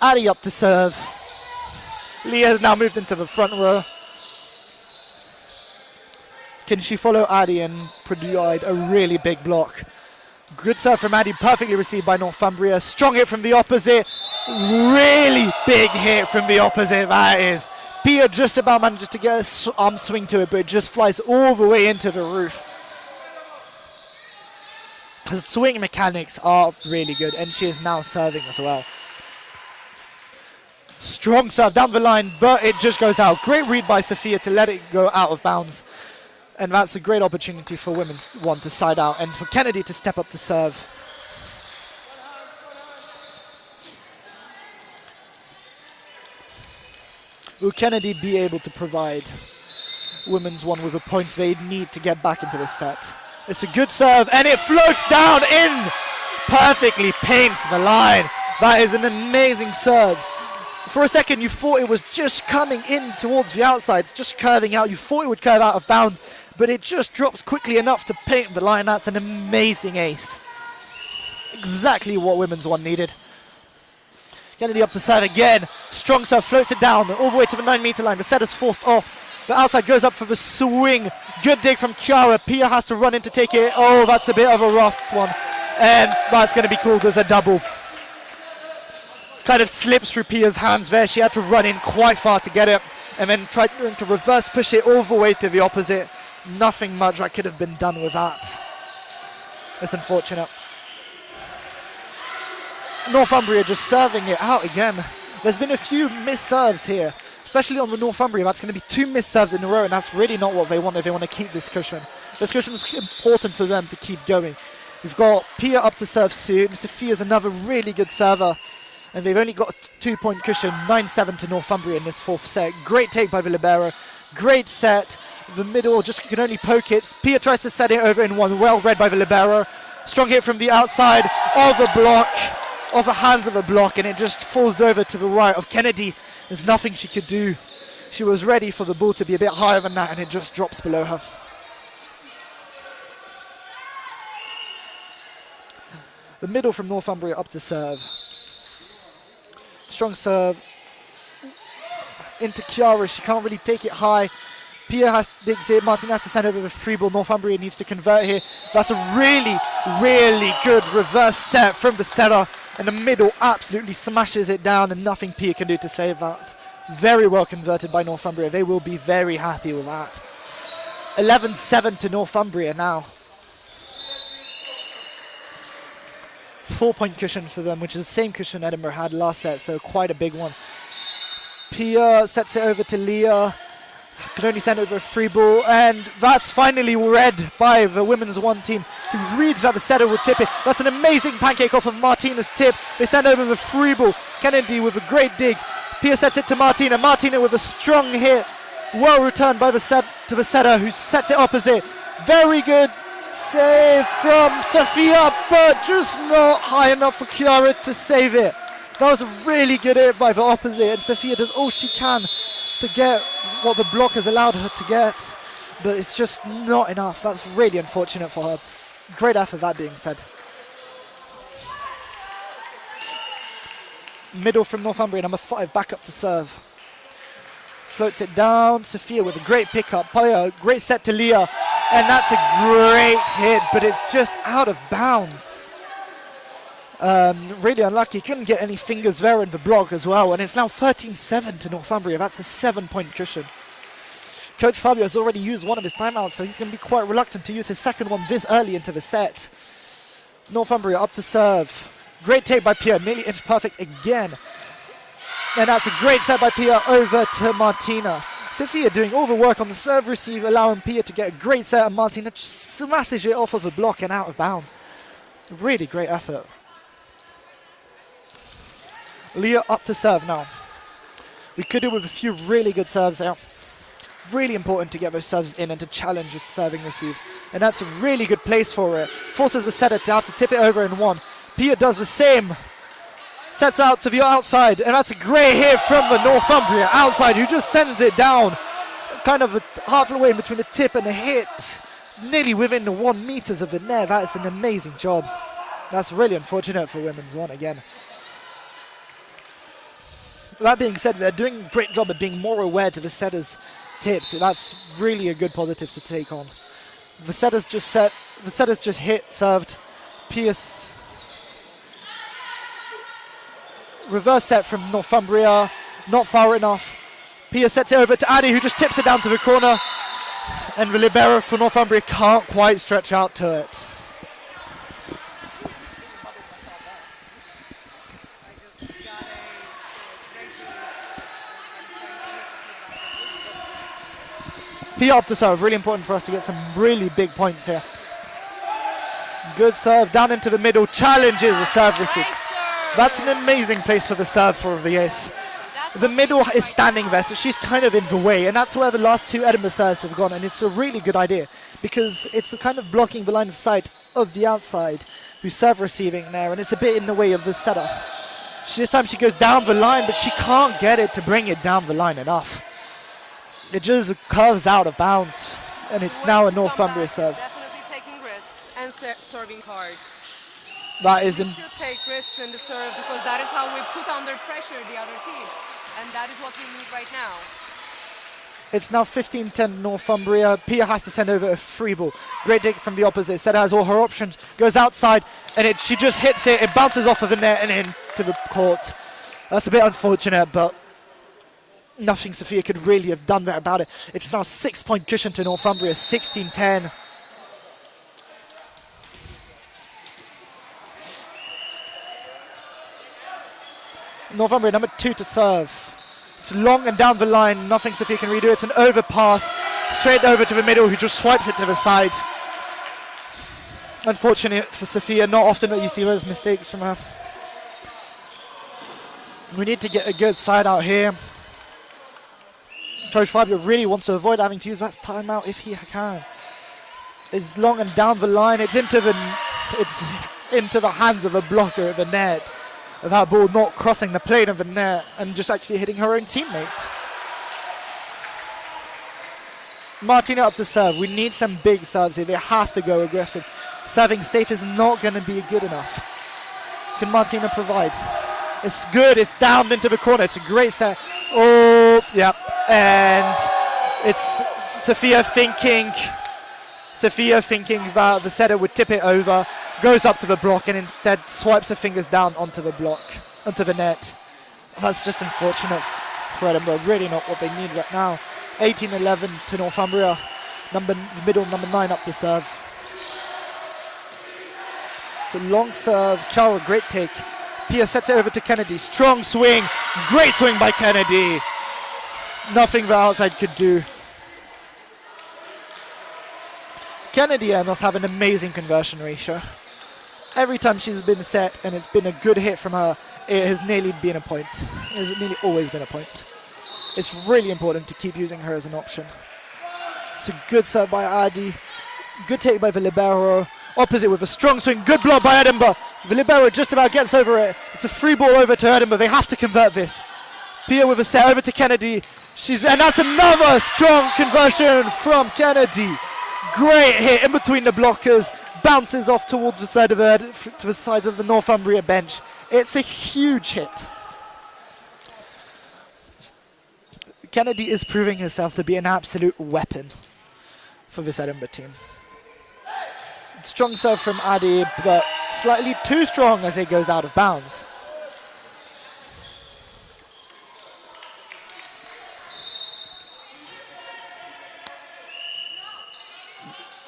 Addy up to serve. Leah has now moved into the front row. Can she follow Addy and provide a really big block? Good serve from Addy, perfectly received by Northumbria. Strong hit from the opposite. Really big hit from the opposite, that is. Pia just about manages to get an arm swing to it, but it just flies all the way into the roof. Her swing mechanics are really good, and she is now serving as well. Strong serve down the line, but it just goes out. Great read by Sophia to let it go out of bounds. And that's a great opportunity for women's one to side out and for Kennedy to step up to serve. Will Kennedy be able to provide women's one with the points they need to get back into the set? It's a good serve and it floats down in. Perfectly paints the line. That is an amazing serve. For a second you thought it was just coming in towards the outside. It's just curving out. You thought it would curve out of bounds, but it just drops quickly enough to paint the line. That's an amazing ace. Exactly what women's one needed. Kennedy up to serve again. Strong serve, floats it down all the way to the 9-meter line. The setter's forced off. The outside goes up for the swing. Good dig from Chiara. Pia has to run in to take it. Oh, that's a bit of a rough one. And that's going to be called as a double. Kind of slips through Pia's hands there. She had to run in quite far to get it. And then tried to reverse push it all the way to the opposite. Nothing much that could have been done with that. It's unfortunate. Northumbria just serving it out again. There's been a few missed serves here, especially on the Northumbria. That's going to be 2 missed serves in a row, and that's really not what they want if they want to keep this cushion. This cushion is important for them to keep going. We've got Pia up to serve soon. Sophia's another really good server, and they've only got a 2-point cushion, 9-7 to Northumbria in this 4th set. Great take by the libero. Great set. The middle just can only poke it. Pia tries to set it over in one. Well read by the libero. Strong hit from the outside of a block, of the hands of a block, and it just falls over to the right of Kennedy. There's nothing she could do. She was ready for the ball to be a bit higher than that, and it just drops below her. The middle from Northumbria up to serve. Strong serve into Chiara. She can't really take it high. Pia digs it. Martin has to send over the free ball. Northumbria needs to convert here. That's a really, really good reverse set from the setter. And the middle absolutely smashes it down, and nothing Pia can do to save that. Very well converted by Northumbria. They will be very happy with that. 11-7 to Northumbria now. 4-point cushion for them, which is the same cushion Edinburgh had last set, so quite a big one. Pia sets it over to Leah. Can only send over a free ball, and that's finally read by the women's one team, who reads that the setter will tip it. That's an amazing pancake off of Martina's tip. They send over the free ball. Kennedy with a great dig. Pia sets it to Martina. Martina with a strong hit. Well returned by the setter, who sets it opposite. Very good save from Sophia, but just not high enough for Chiara to save it. That was a really good hit by the opposite, and Sophia does all she can to get what the block has allowed her to get, but it's just not enough. That's really unfortunate for her. Great effort, that being said. Middle from Northumbria, number 5, back up to serve. Floats it down. Sophia with a great pickup. Pia, great set to Leah, and that's a great hit, but it's just out of bounds. Really unlucky. Couldn't get any fingers there in the block as well, and it's now 13-7 to Northumbria. That's a 7-point cushion. Coach Fabio has already used one of his timeouts, so he's going to be quite reluctant to use his second one this early into the set. Northumbria up to serve. Great take by Pia, nearly inch perfect again. And that's a great set by Pia over to Martina. Sophia doing all the work on the serve receive, allowing Pia to get a great set, and Martina just smashes it off of a block and out of bounds. Really great effort. Leah up to serve now. We could do with a few really good serves there. Really important to get those serves in and to challenge the serving receive. And that's a really good place for it. Forces the setter to have to tip it over in one. Pia does the same. Sets out to the outside, and that's a great hit from the Northumbria outside, who just sends it down. Kind of half the way in between the tip and the hit. Nearly within the 1 meters of the net. That is an amazing job. That's really unfortunate for women's one again. That being said, they're doing a great job of being more aware to the setter's tips. That's really a good positive to take on. The setter's just hit, served. Pierce. Reverse set from Northumbria, not far enough. Pia sets it over to Addy, who just tips it down to the corner. And the libero for Northumbria can't quite stretch out to it. Pia up to serve, really important for us to get some really big points here. Good serve, down into the middle, challenges the serve receive. That's an amazing place for the serve for VS. The middle is standing there, so she's kind of in the way, and that's where the last two Edinburgh serves have gone, and it's a really good idea, because it's the kind of blocking the line of sight of the outside, who's serve receiving there, and it's a bit in the way of the setter. This time she goes down the line, but she can't get it to bring it down the line enough. It just curves out of bounds, and it's now a Northumbria serve. Definitely taking risks and serving hard. That is We should take risks in the serve, because that is how we put under pressure the other team. And that is what we need right now. It's now 15-10 Northumbria. Pia has to send over a free ball. Great dig from the opposite. Setter has all her options. Goes outside, and she just hits it. It bounces off of the net and into the court. That's a bit unfortunate, but nothing Sophia could really have done there about it. It's now a 6-point cushion to Northumbria, 16-10. Northumbria number 2 to serve. It's long and down the line. Nothing Sophia can redo. It's an overpass. Straight over to the middle, who just swipes it to the side. Unfortunate for Sophia. Not often that you see those mistakes from her. We need to get a good side out here. Coach Fabio really wants to avoid having to use that timeout if he can. It's long and down the line. It's into the hands of a blocker of the net. Of that ball not crossing the plane of the net and just actually hitting her own teammate. Martina up to serve. We need some big serves here. They have to go aggressive. Serving safe is not going to be good enough. Can Martina provide? It's good. It's down into the corner. It's a great set. Oh, yeah. And it's Sophia thinking that the setter would tip it over. Goes up to the block and instead swipes her fingers down onto the block, onto the net. That's just unfortunate for Edinburgh. Really not what they need right now. 18-11 to Northumbria. Middle number 9 up to serve. It's a long serve. Chara, great take. Pia sets it over to Kennedy. Strong swing. Great swing by Kennedy. Nothing the outside could do. Kennedy must have an amazing conversion ratio. Every time she's been set and it's been a good hit from her, it has nearly been a point. It has nearly always been a point. It's really important to keep using her as an option. It's a good serve by Adi. Good take by the libero. Opposite with a strong swing. Good block by Edinburgh. The libero just about gets over it. It's a free ball over to Edinburgh. They have to convert this. Pia with a set over to Kennedy. And that's another strong conversion from Kennedy. Great hit in between the blockers. Bounces off towards the side of the Northumbria bench. It's a huge hit. Kennedy is proving herself to be an absolute weapon for this Edinburgh team. Strong serve from Adi, but slightly too strong as it goes out of bounds.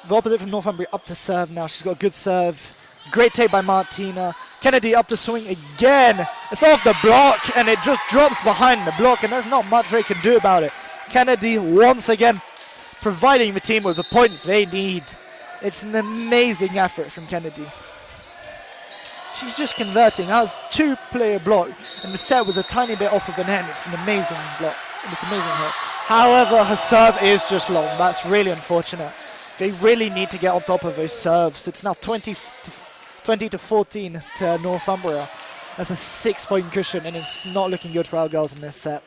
The opposite from Northumbria up to serve now. She's got a good serve. Great take by Martina. Kennedy up to swing again. It's off the block and it just drops behind the block, and there's not much they can do about it. Kennedy once again providing the team with the points they need. It's an amazing effort from Kennedy. She's just converting. That was 2-player block, and the set was a tiny bit off of the net. It's an amazing block. It's amazing hit. However, her serve is just long. That's really unfortunate. They really need to get on top of those serves. It's now 20 to 14 to Northumbria. That's a 6-point cushion, and it's not looking good for our girls in this set.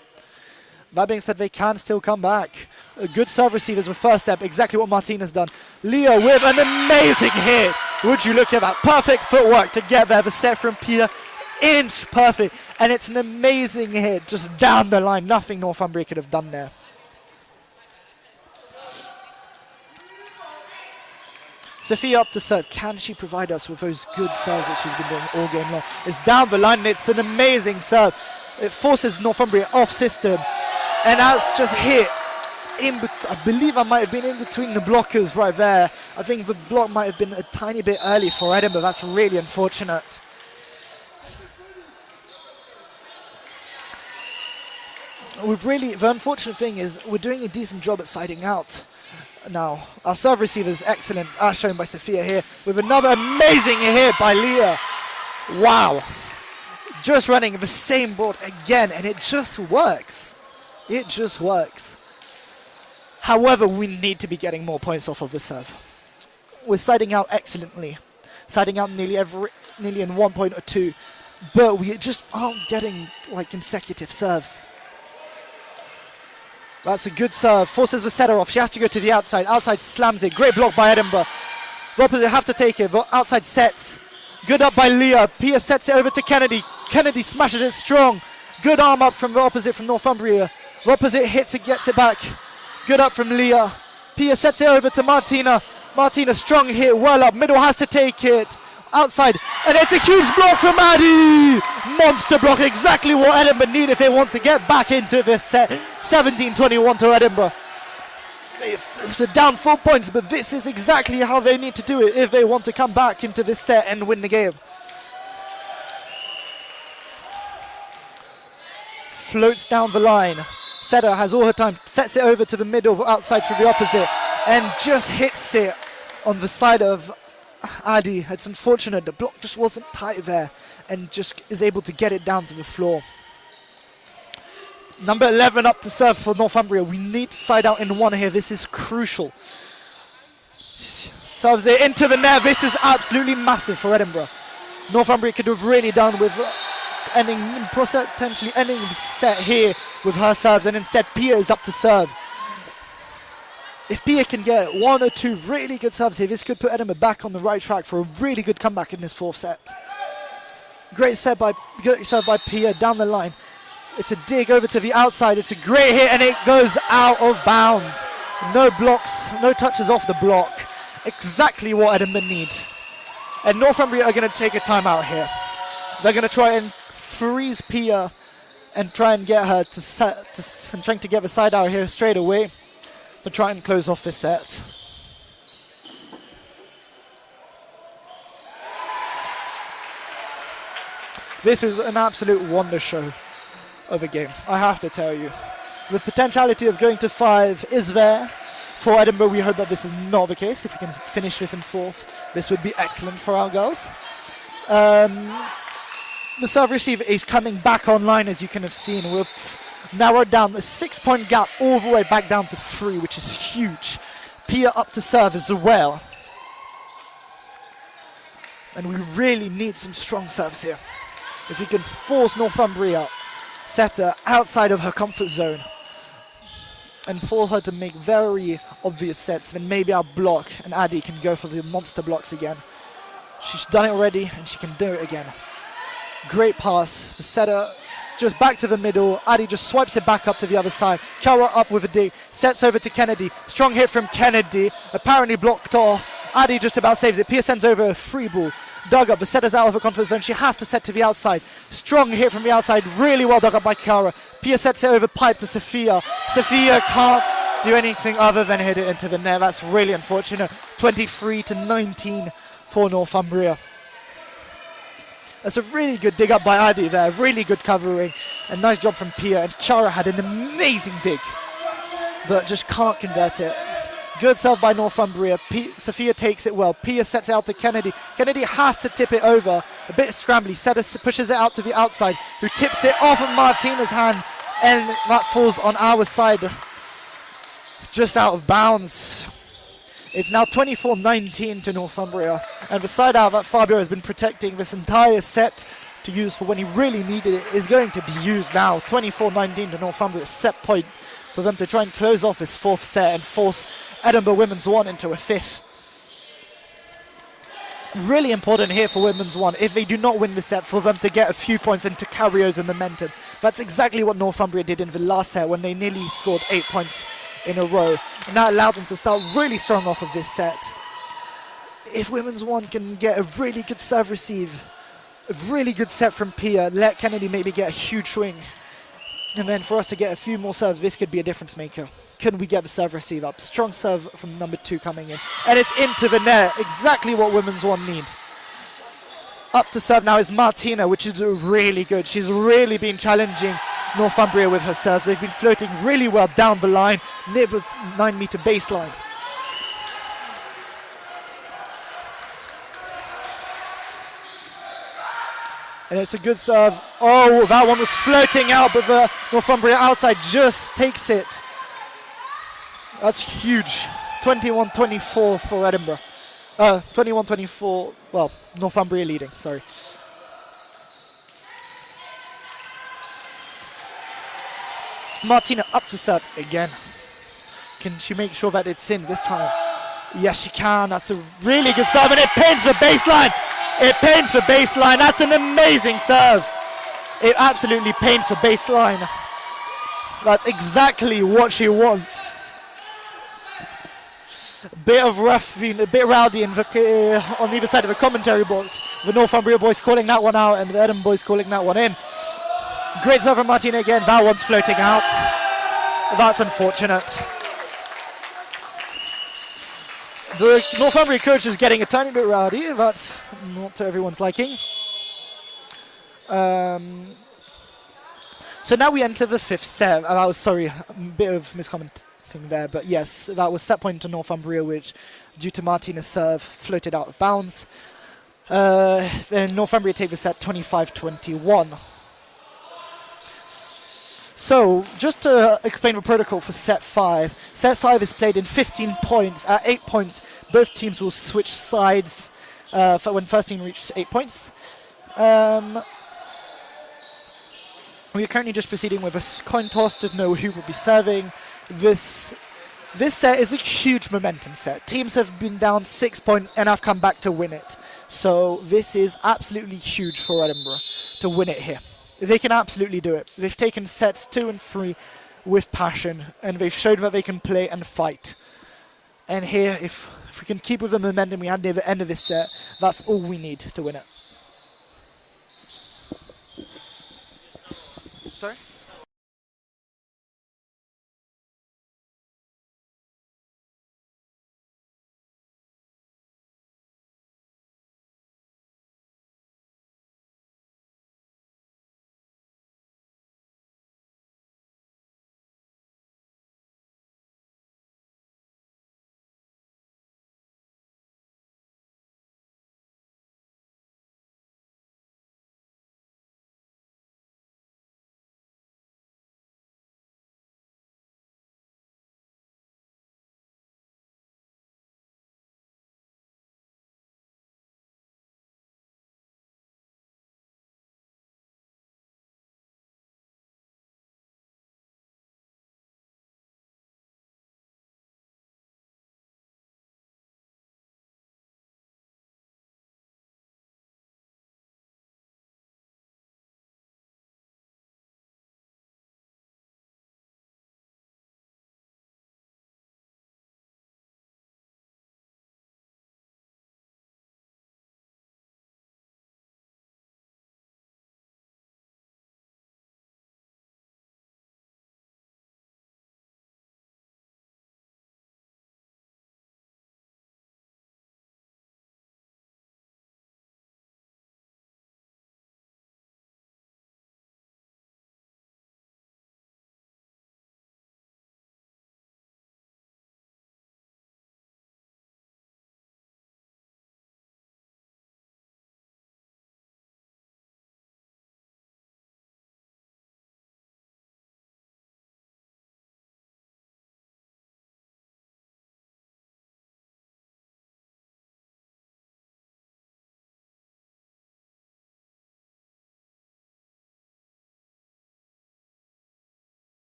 That being said, they can still come back. A good serve receive is the first step, exactly what Martina's done. Leah with an amazing hit. Would you look at that? Perfect footwork to get there. The set from Pia, inch perfect. And it's an amazing hit, just down the line. Nothing Northumbria could have done there. Sophia up to serve. Can she provide us with those good serves that she's been doing all game long? It's down the line, and it's an amazing serve. It forces Northumbria off system. And that's just hit. I believe I might have been in between the blockers right there. I think the block might have been a tiny bit early for Edinburgh. That's really unfortunate. The unfortunate thing is we're doing a decent job at siding out. Now, our serve receiver is excellent, as shown by Sophia here, with another amazing hit by Leah. Wow. Just running the same board again, and it just works. It just works. However, we need to be getting more points off of the serve. We're siding out excellently. Siding out nearly in 1 point or 2. But we just aren't getting like consecutive serves. That's a good serve. Forces the setter off. She has to go to the outside. Outside slams it. Great block by Edinburgh. The opposite have to take it. The outside sets. Good up by Leah. Pia sets it over to Kennedy. Kennedy smashes it strong. Good arm up from the opposite from Northumbria. The opposite hits it, gets it back. Good up from Leah. Pia sets it over to Martina. Martina, strong hit, well up. Middle has to take it. Outside. And it's a huge block from Maddie. Monster block. Exactly what Edinburgh need if they want to get back into this set. 17-21 to Edinburgh. They're down 4 points, but this is exactly how they need to do it if they want to come back into this set and win the game. Floats down the line. Setter has all her time, sets it over to the middle, outside for the opposite, and just hits it on the side of Adi. It's unfortunate, the block just wasn't tight there, and just is able to get it down to the floor. Number 11 up to serve for Northumbria. We need to side out in 1 here. This is crucial. Serves it into the net. This is absolutely massive for Edinburgh. Northumbria could have really done with potentially ending the set here with her serves, and instead Pia is up to serve. If Pia can get 1 or 2 really good serves here, this could put Edinburgh back on the right track for a really good comeback in this 4th set. Great serve by Pia down the line. It's a dig over to the outside. It's a great hit, and it goes out of bounds. No blocks, no touches off the block. Exactly what Edinburgh need. And Northumbria are going to take a timeout here. They're going to try and freeze Pia and try and get her and trying to get the side out here straight away, but try and close off this set. This is an absolute wonder show of a game, I have to tell you. The potentiality of going to 5 is there. For Edinburgh, we hope that this is not the case. If we can finish this in 4th, this would be excellent for our girls. The serve receiver is coming back online, as you can have seen. We've narrowed down the 6-point gap all the way back down to 3, which is huge. Pia up to serve as well. And we really need some strong serves here. If we can force Northumbria setter outside of her comfort zone and force her to make very obvious sets, then maybe our block and Adi can go for the monster blocks again. She's done it already, and she can do it again. Great pass. The setter just back to the middle. Adi just swipes it back up to the other side. Kara up with a dig. Sets over to Kennedy. Strong hit from Kennedy. Apparently blocked off. Adi just about saves it. Pia sends over a free ball. Dug up. The setter's out of her comfort zone. She has to set to the outside. Strong hit from the outside. Really well dug up by Kara. Pia sets it over pipe to Sophia. Sophia can't do anything other than hit it into the net. That's really unfortunate. 23-19 for Northumbria. That's a really good dig up by Adi there. Really good covering. A nice job from Pia. And Kiara had an amazing dig, but just can't convert it. Good serve by Northumbria. Sophia takes it well. Pia sets it out to Kennedy. Kennedy has to tip it over. A bit scrambly. Seda pushes it out to the outside, who tips it off of Martina's hand, and that falls on our side, just out of bounds. It's now 24-19 to Northumbria, and the side out that Fabio has been protecting this entire set to use for when he really needed it is going to be used now. 24-19 to Northumbria, set point for them to try and close off this fourth set and force Edinburgh Women's 1 into a fifth. Really important here for Women's 1, if they do not win the set, for them to get a few points and to carry over momentum. That's exactly what Northumbria did in the last set when they nearly scored 8 points in a row, and that allowed them to start really strong off of this set. If Women's 1 can get a really good serve receive, a really good set from Pia, let Kennedy maybe get a huge swing, and then for us to get a few more serves, this could be a difference maker. Can we get the serve receive up? Strong serve from number 2 coming in, and it's into the net, exactly what Women's 1 need. Up to serve now is Martina, which is really good. She's really been challenging Northumbria with her serves. They've been floating really well down the line, near the 9-meter baseline. And it's a good serve. Oh, that one was floating out, but the Northumbria outside just takes it. That's huge. 21-24 for Edinburgh. 21-24, well, Northumbria leading, sorry. Martina up to serve again. Can she make sure that it's in this time? Yes, she can. That's a really good serve, and it paints the baseline. It paints the baseline. That's an amazing serve. It absolutely paints the baseline. That's exactly what she wants. A bit of rough, a bit rowdy on either side of the commentary box. The Northumbria boys calling that one out, and the Edinburgh boys calling that one in. Great serve from Martina again. That one's floating out. That's unfortunate. The Northumbria coach is getting a tiny bit rowdy, but not to everyone's liking. So now we enter the fifth set. I was sorry, a bit of miscommenting there, but yes, that was set point to Northumbria, which, due to Martina's serve, floated out of bounds. Then Northumbria take the set 25-21. So, just to explain the protocol for set 5. Set 5 is played in 15 points. At 8 points, both teams will switch sides for when first team reaches 8 points. We are currently just proceeding with a coin toss to know who will be serving. This set is a huge momentum set. Teams have been down 6 points and have come back to win it. So this is absolutely huge for Edinburgh to win it here. They can absolutely do it. They've taken sets 2 and 3 with passion, and they've showed that they can play and fight. And here, if we can keep with the momentum we had near the end of this set, that's all we need to win it. Sorry?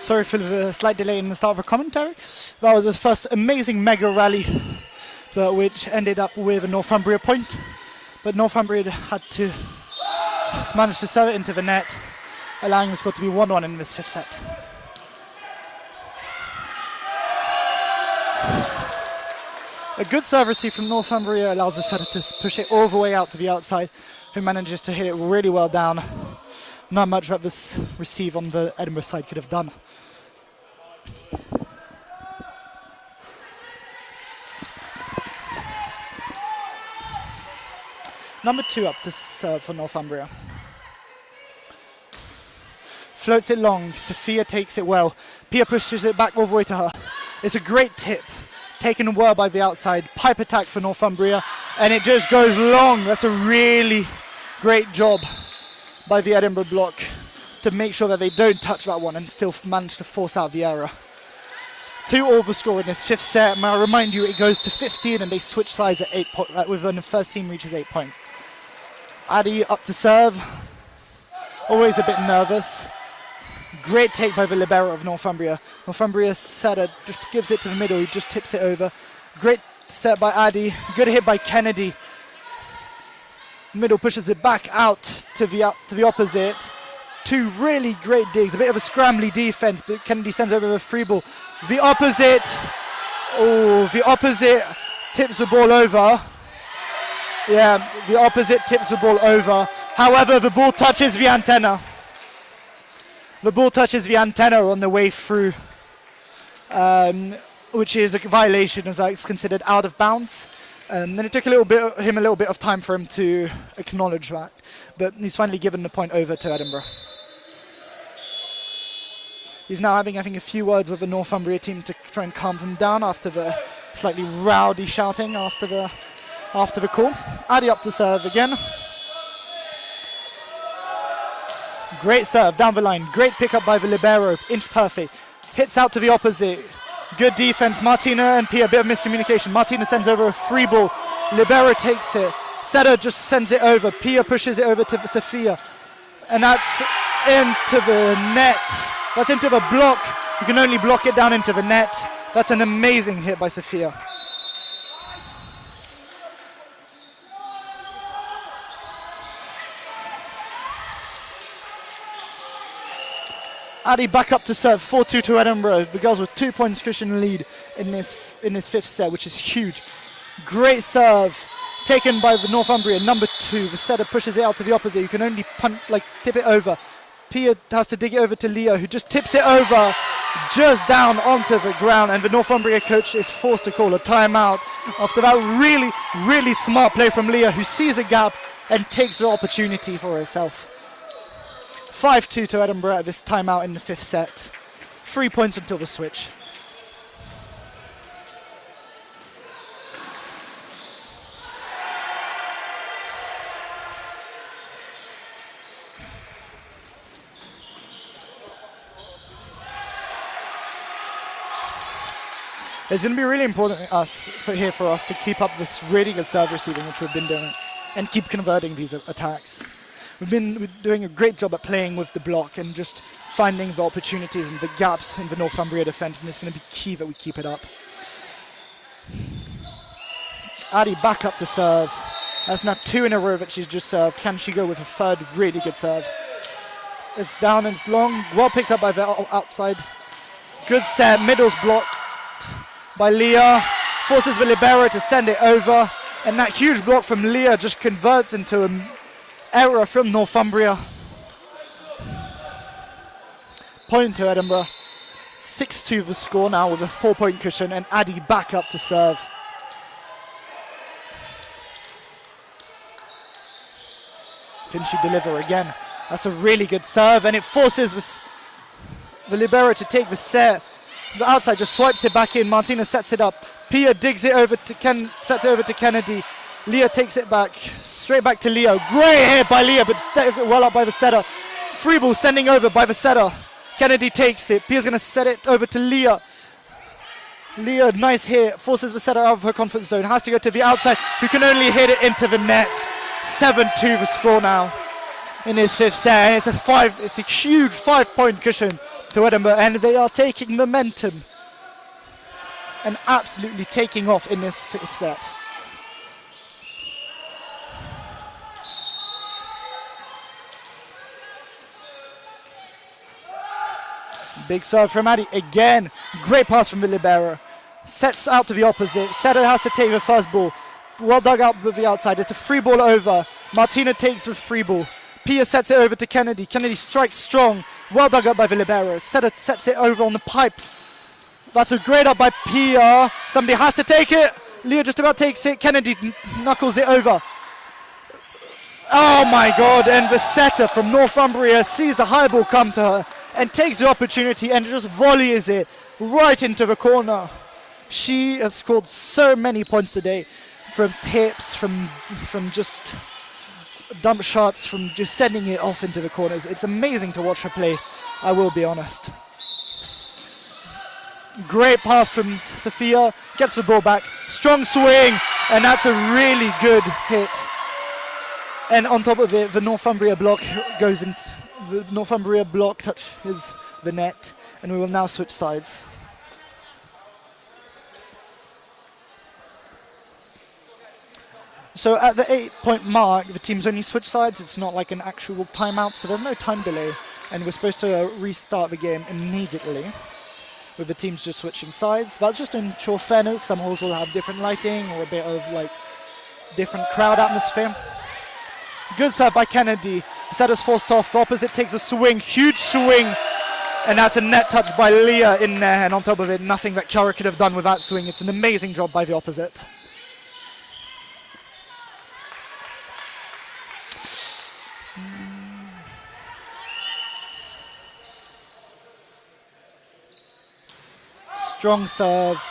Sorry for the slight delay in the start of our commentary. That was the first amazing mega rally, but which ended up with a Northumbria point. But Northumbria had to manage to serve it into the net, allowing the score to be 1-1 in this 5th set. A good serve receive from Northumbria allows the setter to push it all the way out to the outside, who manages to hit it really well down. Not much that this receive on the Edinburgh side could have done. Number 2 up to serve for Northumbria. Floats it long, Sophia takes it well. Pia pushes it back all the way to her. It's a great tip. Taken well by the outside, pipe attack for Northumbria, and it just goes long. That's a really great job by the Edinburgh block to make sure that they don't touch that one and still manage to force out the error. 2-all the score in this 5th set. May I remind you, it goes to 15 and they switch sides at 8 points, when the first team reaches 8 points. Addy up to serve, always a bit nervous. Great take by the libero of Northumbria. Northumbria's setter just gives it to the middle, he just tips it over. Great set by Addy, good hit by Kennedy. Middle pushes it back out to the opposite. 2 really great digs, a bit of a scrambly defense, but Kennedy sends over a free ball. The opposite tips the ball over. Yeah, the opposite tips the ball over. However, the ball touches the antenna. The ball touches the antenna on the way through, which is a violation as it's considered out of bounds. And then it took him a little bit of time for him to acknowledge that. But he's finally given the point over to Edinburgh. He's now having, I think, a few words with the Northumbria team to try and calm them down after the slightly rowdy shouting after the call. Addy up to serve again. Great serve down the line. Great pickup by the libero. Inch perfect. Hits out to the opposite. Good defense. Martina and Pia, a bit of miscommunication. Martina sends over a free ball. Libero takes it. Setter just sends it over. Pia pushes it over to Sophia. And that's into the net. That's into the block. You can only block it down into the net. That's an amazing hit by Sophia. Addy back up to serve, 4-2 to Edinburgh. The girls with 2 points cushion lead in this 5th set, which is huge. Great serve taken by the Northumbria, number 2. The setter pushes it out to the opposite. You can only tip it over. Pia has to dig it over to Leah, who just tips it over just down onto the ground, and the Northumbria coach is forced to call a timeout after that really, really smart play from Leah, who sees a gap and takes the opportunity for herself. 5-2 to Edinburgh at this timeout in the 5th set. 3 points until the switch. It's going to be really important for us to keep up this really good serve receiving, which we've been doing, and keep converting these attacks. We've been doing a great job at playing with the block and just finding the opportunities and the gaps in the Northumbria defense, and it's going to be key that we keep it up. Addy back up to serve. That's now 2 in a row that she's just served. Can she go with a third really good serve? It's down and it's long. Well picked up by the outside. Good set. Middle's blocked by Leah. Forces the libero to send it over. And that huge block from Leah just converts into an error from Northumbria. Point to Edinburgh. 6-2 the score now with a 4-point cushion, and Addy back up to serve. Can she deliver again? That's a really good serve, and it forces the libero to take the set. The outside just swipes it back in. Martina sets it up. Pia digs it over to sets it over to Kennedy. Leah takes it back, straight back to Leo. Great hit by Leah, but well up by the setter. Free ball sending over by the setter. Kennedy takes it. Pia's going to set it over to Leah. Leah, nice hit, forces the setter out of her comfort zone. Has to go to the outside, who can only hit it into the net. 7-2 the score now in his 5th set. And it's a huge 5-point cushion to Edinburgh, and they are taking momentum and absolutely taking off in this fifth set. Big serve from Addy again. Great pass from the libero. Sets out to the opposite. Setter has to take the first ball. Well dug out with the outside. It's a free ball over. Martina takes the free ball. Pia sets it over to Kennedy. Kennedy strikes strong. Well dug up by the libero. Setter sets it over on the pipe. That's a great up by Pia. Somebody has to take it. Leah just about takes it. Kennedy knuckles it over. Oh my God, and the setter from Northumbria sees a high ball come to her and takes the opportunity and just volleys it right into the corner. She has scored so many points today from tips, from just dump shots, from just sending it off into the corners. It's amazing to watch her play, I will be honest. Great pass from Sophia, gets the ball back, strong swing, and that's a really good hit. And on top of it, the Northumbria block goes into the Northumbria block touches the net, and we will now switch sides. So at the 8-point mark, the teams only switch sides. It's not like an actual timeout, so there's no time delay, and we're supposed to restart the game immediately with the teams just switching sides. That's just to ensure fairness. Some halls will have different lighting or a bit of like different crowd atmosphere. Good serve by Kennedy. Setter's forced off. The opposite takes a swing, huge swing, and that's a net touch by Leah in there. And on top of it, nothing that Kiara could have done with that swing. It's an amazing job by the opposite. Strong serve.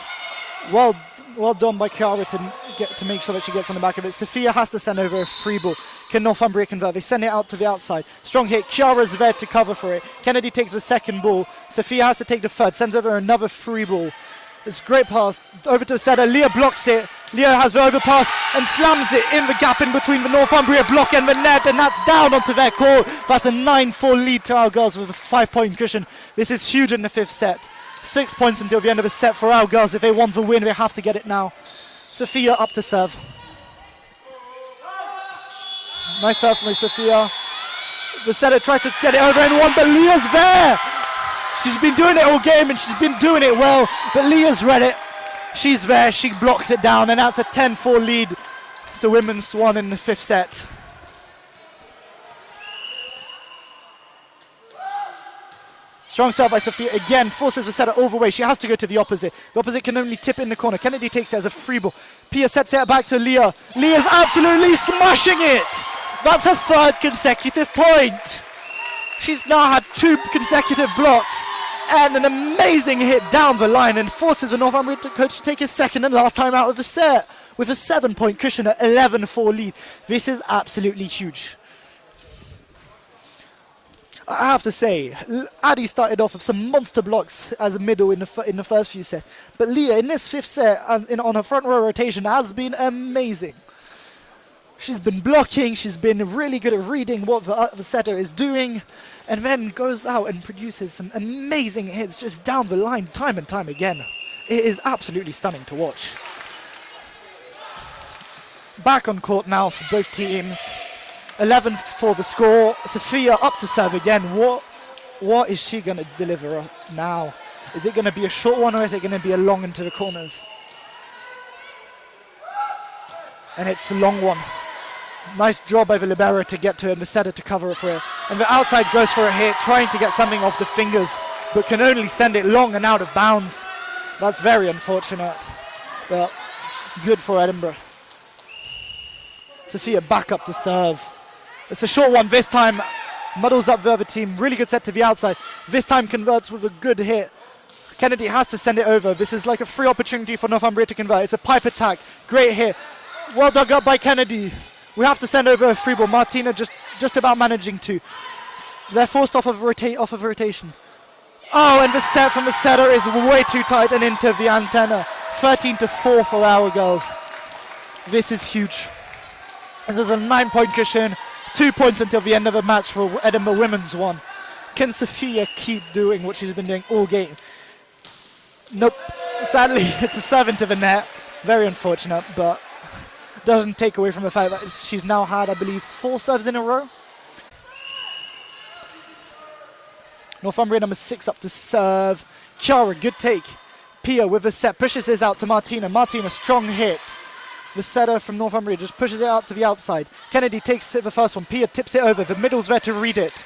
Well done by Kiara to make sure that she gets on the back of it. Sophia has to send over a free ball. Can Northumbria convert? They send it out to the outside. Strong hit. Kiara's there to cover for it. Kennedy takes the second ball. Sophia has to take the third. Sends over another free ball. It's a great pass. Over to Setter. Leah blocks it. Leah has the overpass and slams it in the gap in between the Northumbria block and the net, and that's down onto their court. That's a 9-4 lead to our girls with a 5-point cushion. This is huge in the fifth set. 6 points until the end of the set for our girls. If they want the win, they have to get it now. Sophia up to serve. Nice serve from Sophia. The setter tries to get it over and one, but Leah's there. She's been doing it all game and she's been doing it well, but Leah's read it. She's there, she blocks it down, and that's a 10-4 lead to Women's Swan in the fifth set. Strong serve by Sophia again, forces the setter overweight. She has to go to the opposite. The opposite can only tip in the corner. Kennedy takes it as a free ball. Pia sets it back to Leah. Leah's absolutely smashing it. That's her third consecutive point. She's now had 2 consecutive blocks and an amazing hit down the line, and forces the Northumbria coach to take his second and last time out of the set with a 7-point cushion at 11-4 lead. This is absolutely huge. I have to say, Addy started off with some monster blocks as a middle in the first few sets, but Leah in this fifth set on her front row rotation has been amazing. She's been blocking, she's been really good at reading what the setter is doing, and then goes out and produces some amazing hits just down the line time and time again. It is absolutely stunning to watch. Back on court now for both teams. 11 for the score. Sophia up to serve again. What is she going to deliver now? Is it going to be a short one or is it going to be a long into the corners? And it's a long one. Nice job by the libero to get to it and the setter to cover it for it. And the outside goes for a hit, trying to get something off the fingers, but can only send it long and out of bounds. That's very unfortunate, but good for Edinburgh. Sophia back up to serve. It's a short one this time, muddles up the other team. Really good set to the outside. This time converts with a good hit. Kennedy has to send it over. This is like a free opportunity for Northumbria to convert. It's a pipe attack. Great hit. Well dug up by Kennedy. We have to send over a free ball. Martina just about managing to. They're forced off of rotation. Oh, and the set from the setter is way too tight and into the antenna. 13-4 for our girls. This is huge. This is a 9-point cushion. 2 points until the end of the match for Edinburgh Women's One. Can Sophia keep doing what she's been doing all game? Nope. Sadly, it's a serve into the net. Very unfortunate, but doesn't take away from the fact that she's now had, I believe, 4 serves in a row. Northumbria number 6 up to serve. Chiara, good take. Pia with a set, pushes this out to Martina. Martina, strong hit. The setter from Northumbria just pushes it out to the outside. Kennedy takes it the first one. Pia tips it over. The middle's there to read it.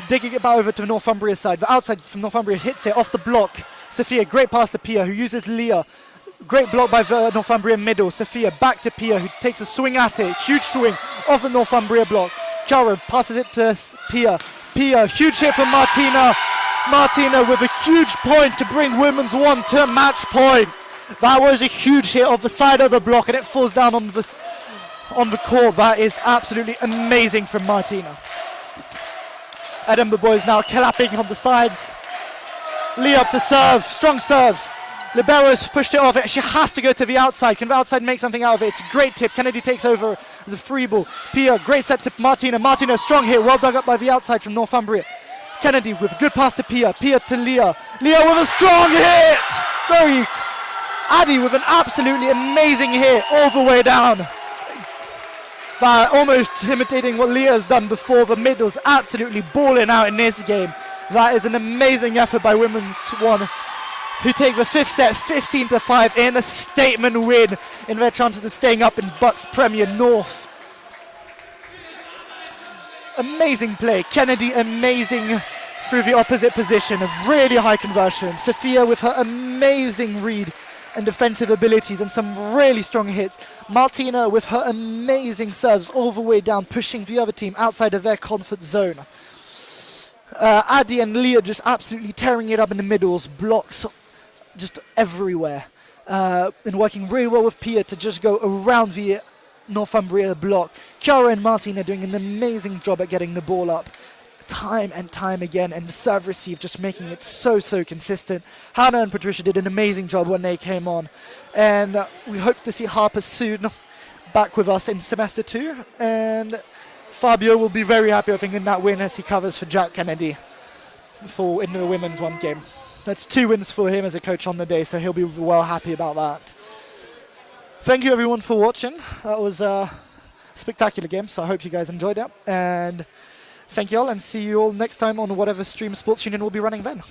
Digging it back over to Northumbria's side. The outside from Northumbria hits it off the block. Sophia, great pass to Pia, who uses Leah. Great block by the Northumbria middle. Sophia back to Pia, who takes a swing at it. Huge swing off the Northumbria block. Chiara passes it to Pia. Pia, huge hit from Martina. Martina with a huge point to bring women's 1 to match point. That was a huge hit off the side of the block, and it falls down on the court. That is absolutely amazing from Martina. Edinburgh boys now clapping on the sides. Lee up to serve, strong serve. Libero's pushed it off it. She has to go to the outside. Can the outside make something out of it? It's a great tip. Kennedy takes over as a free ball. Pia, great set to Martina. Martina, strong hit, well dug up by the outside from Northumbria. Kennedy with a good pass to Pia. Pia to Leah. Leah with a strong hit! Sorry. Addy with an absolutely amazing hit all the way down. Almost imitating what Leah has done before. The middle's absolutely balling out in this game. That is an amazing effort by Women's 1, who take the 5th set 15-5 in a statement win in their chances of staying up in Bucks Premier North. Amazing play. Kennedy amazing through the opposite position. A really high conversion. Sophia with her amazing read and defensive abilities and some really strong hits. Martina with her amazing serves all the way down, pushing the other team outside of their comfort zone. Addy and Leah just absolutely tearing it up in the middles, blocks just everywhere. And working really well with Pia to just go around the Northumbria block. Chiara and Martina doing an amazing job at getting the ball up time and time again, and the serve receive just making it so consistent. Hannah and Patricia did an amazing job when they came on, and we hope to see Harper soon back with us in semester 2, and Fabio will be very happy, I think, in that win as he covers for Jack Kennedy in the women's 1 game. That's 2 wins for him as a coach on the day, so he'll be well happy about that. Thank you everyone for watching. That was a spectacular game, so I hope you guys enjoyed it, and thank you all, and see you all next time on whatever stream Sports Union will be running then.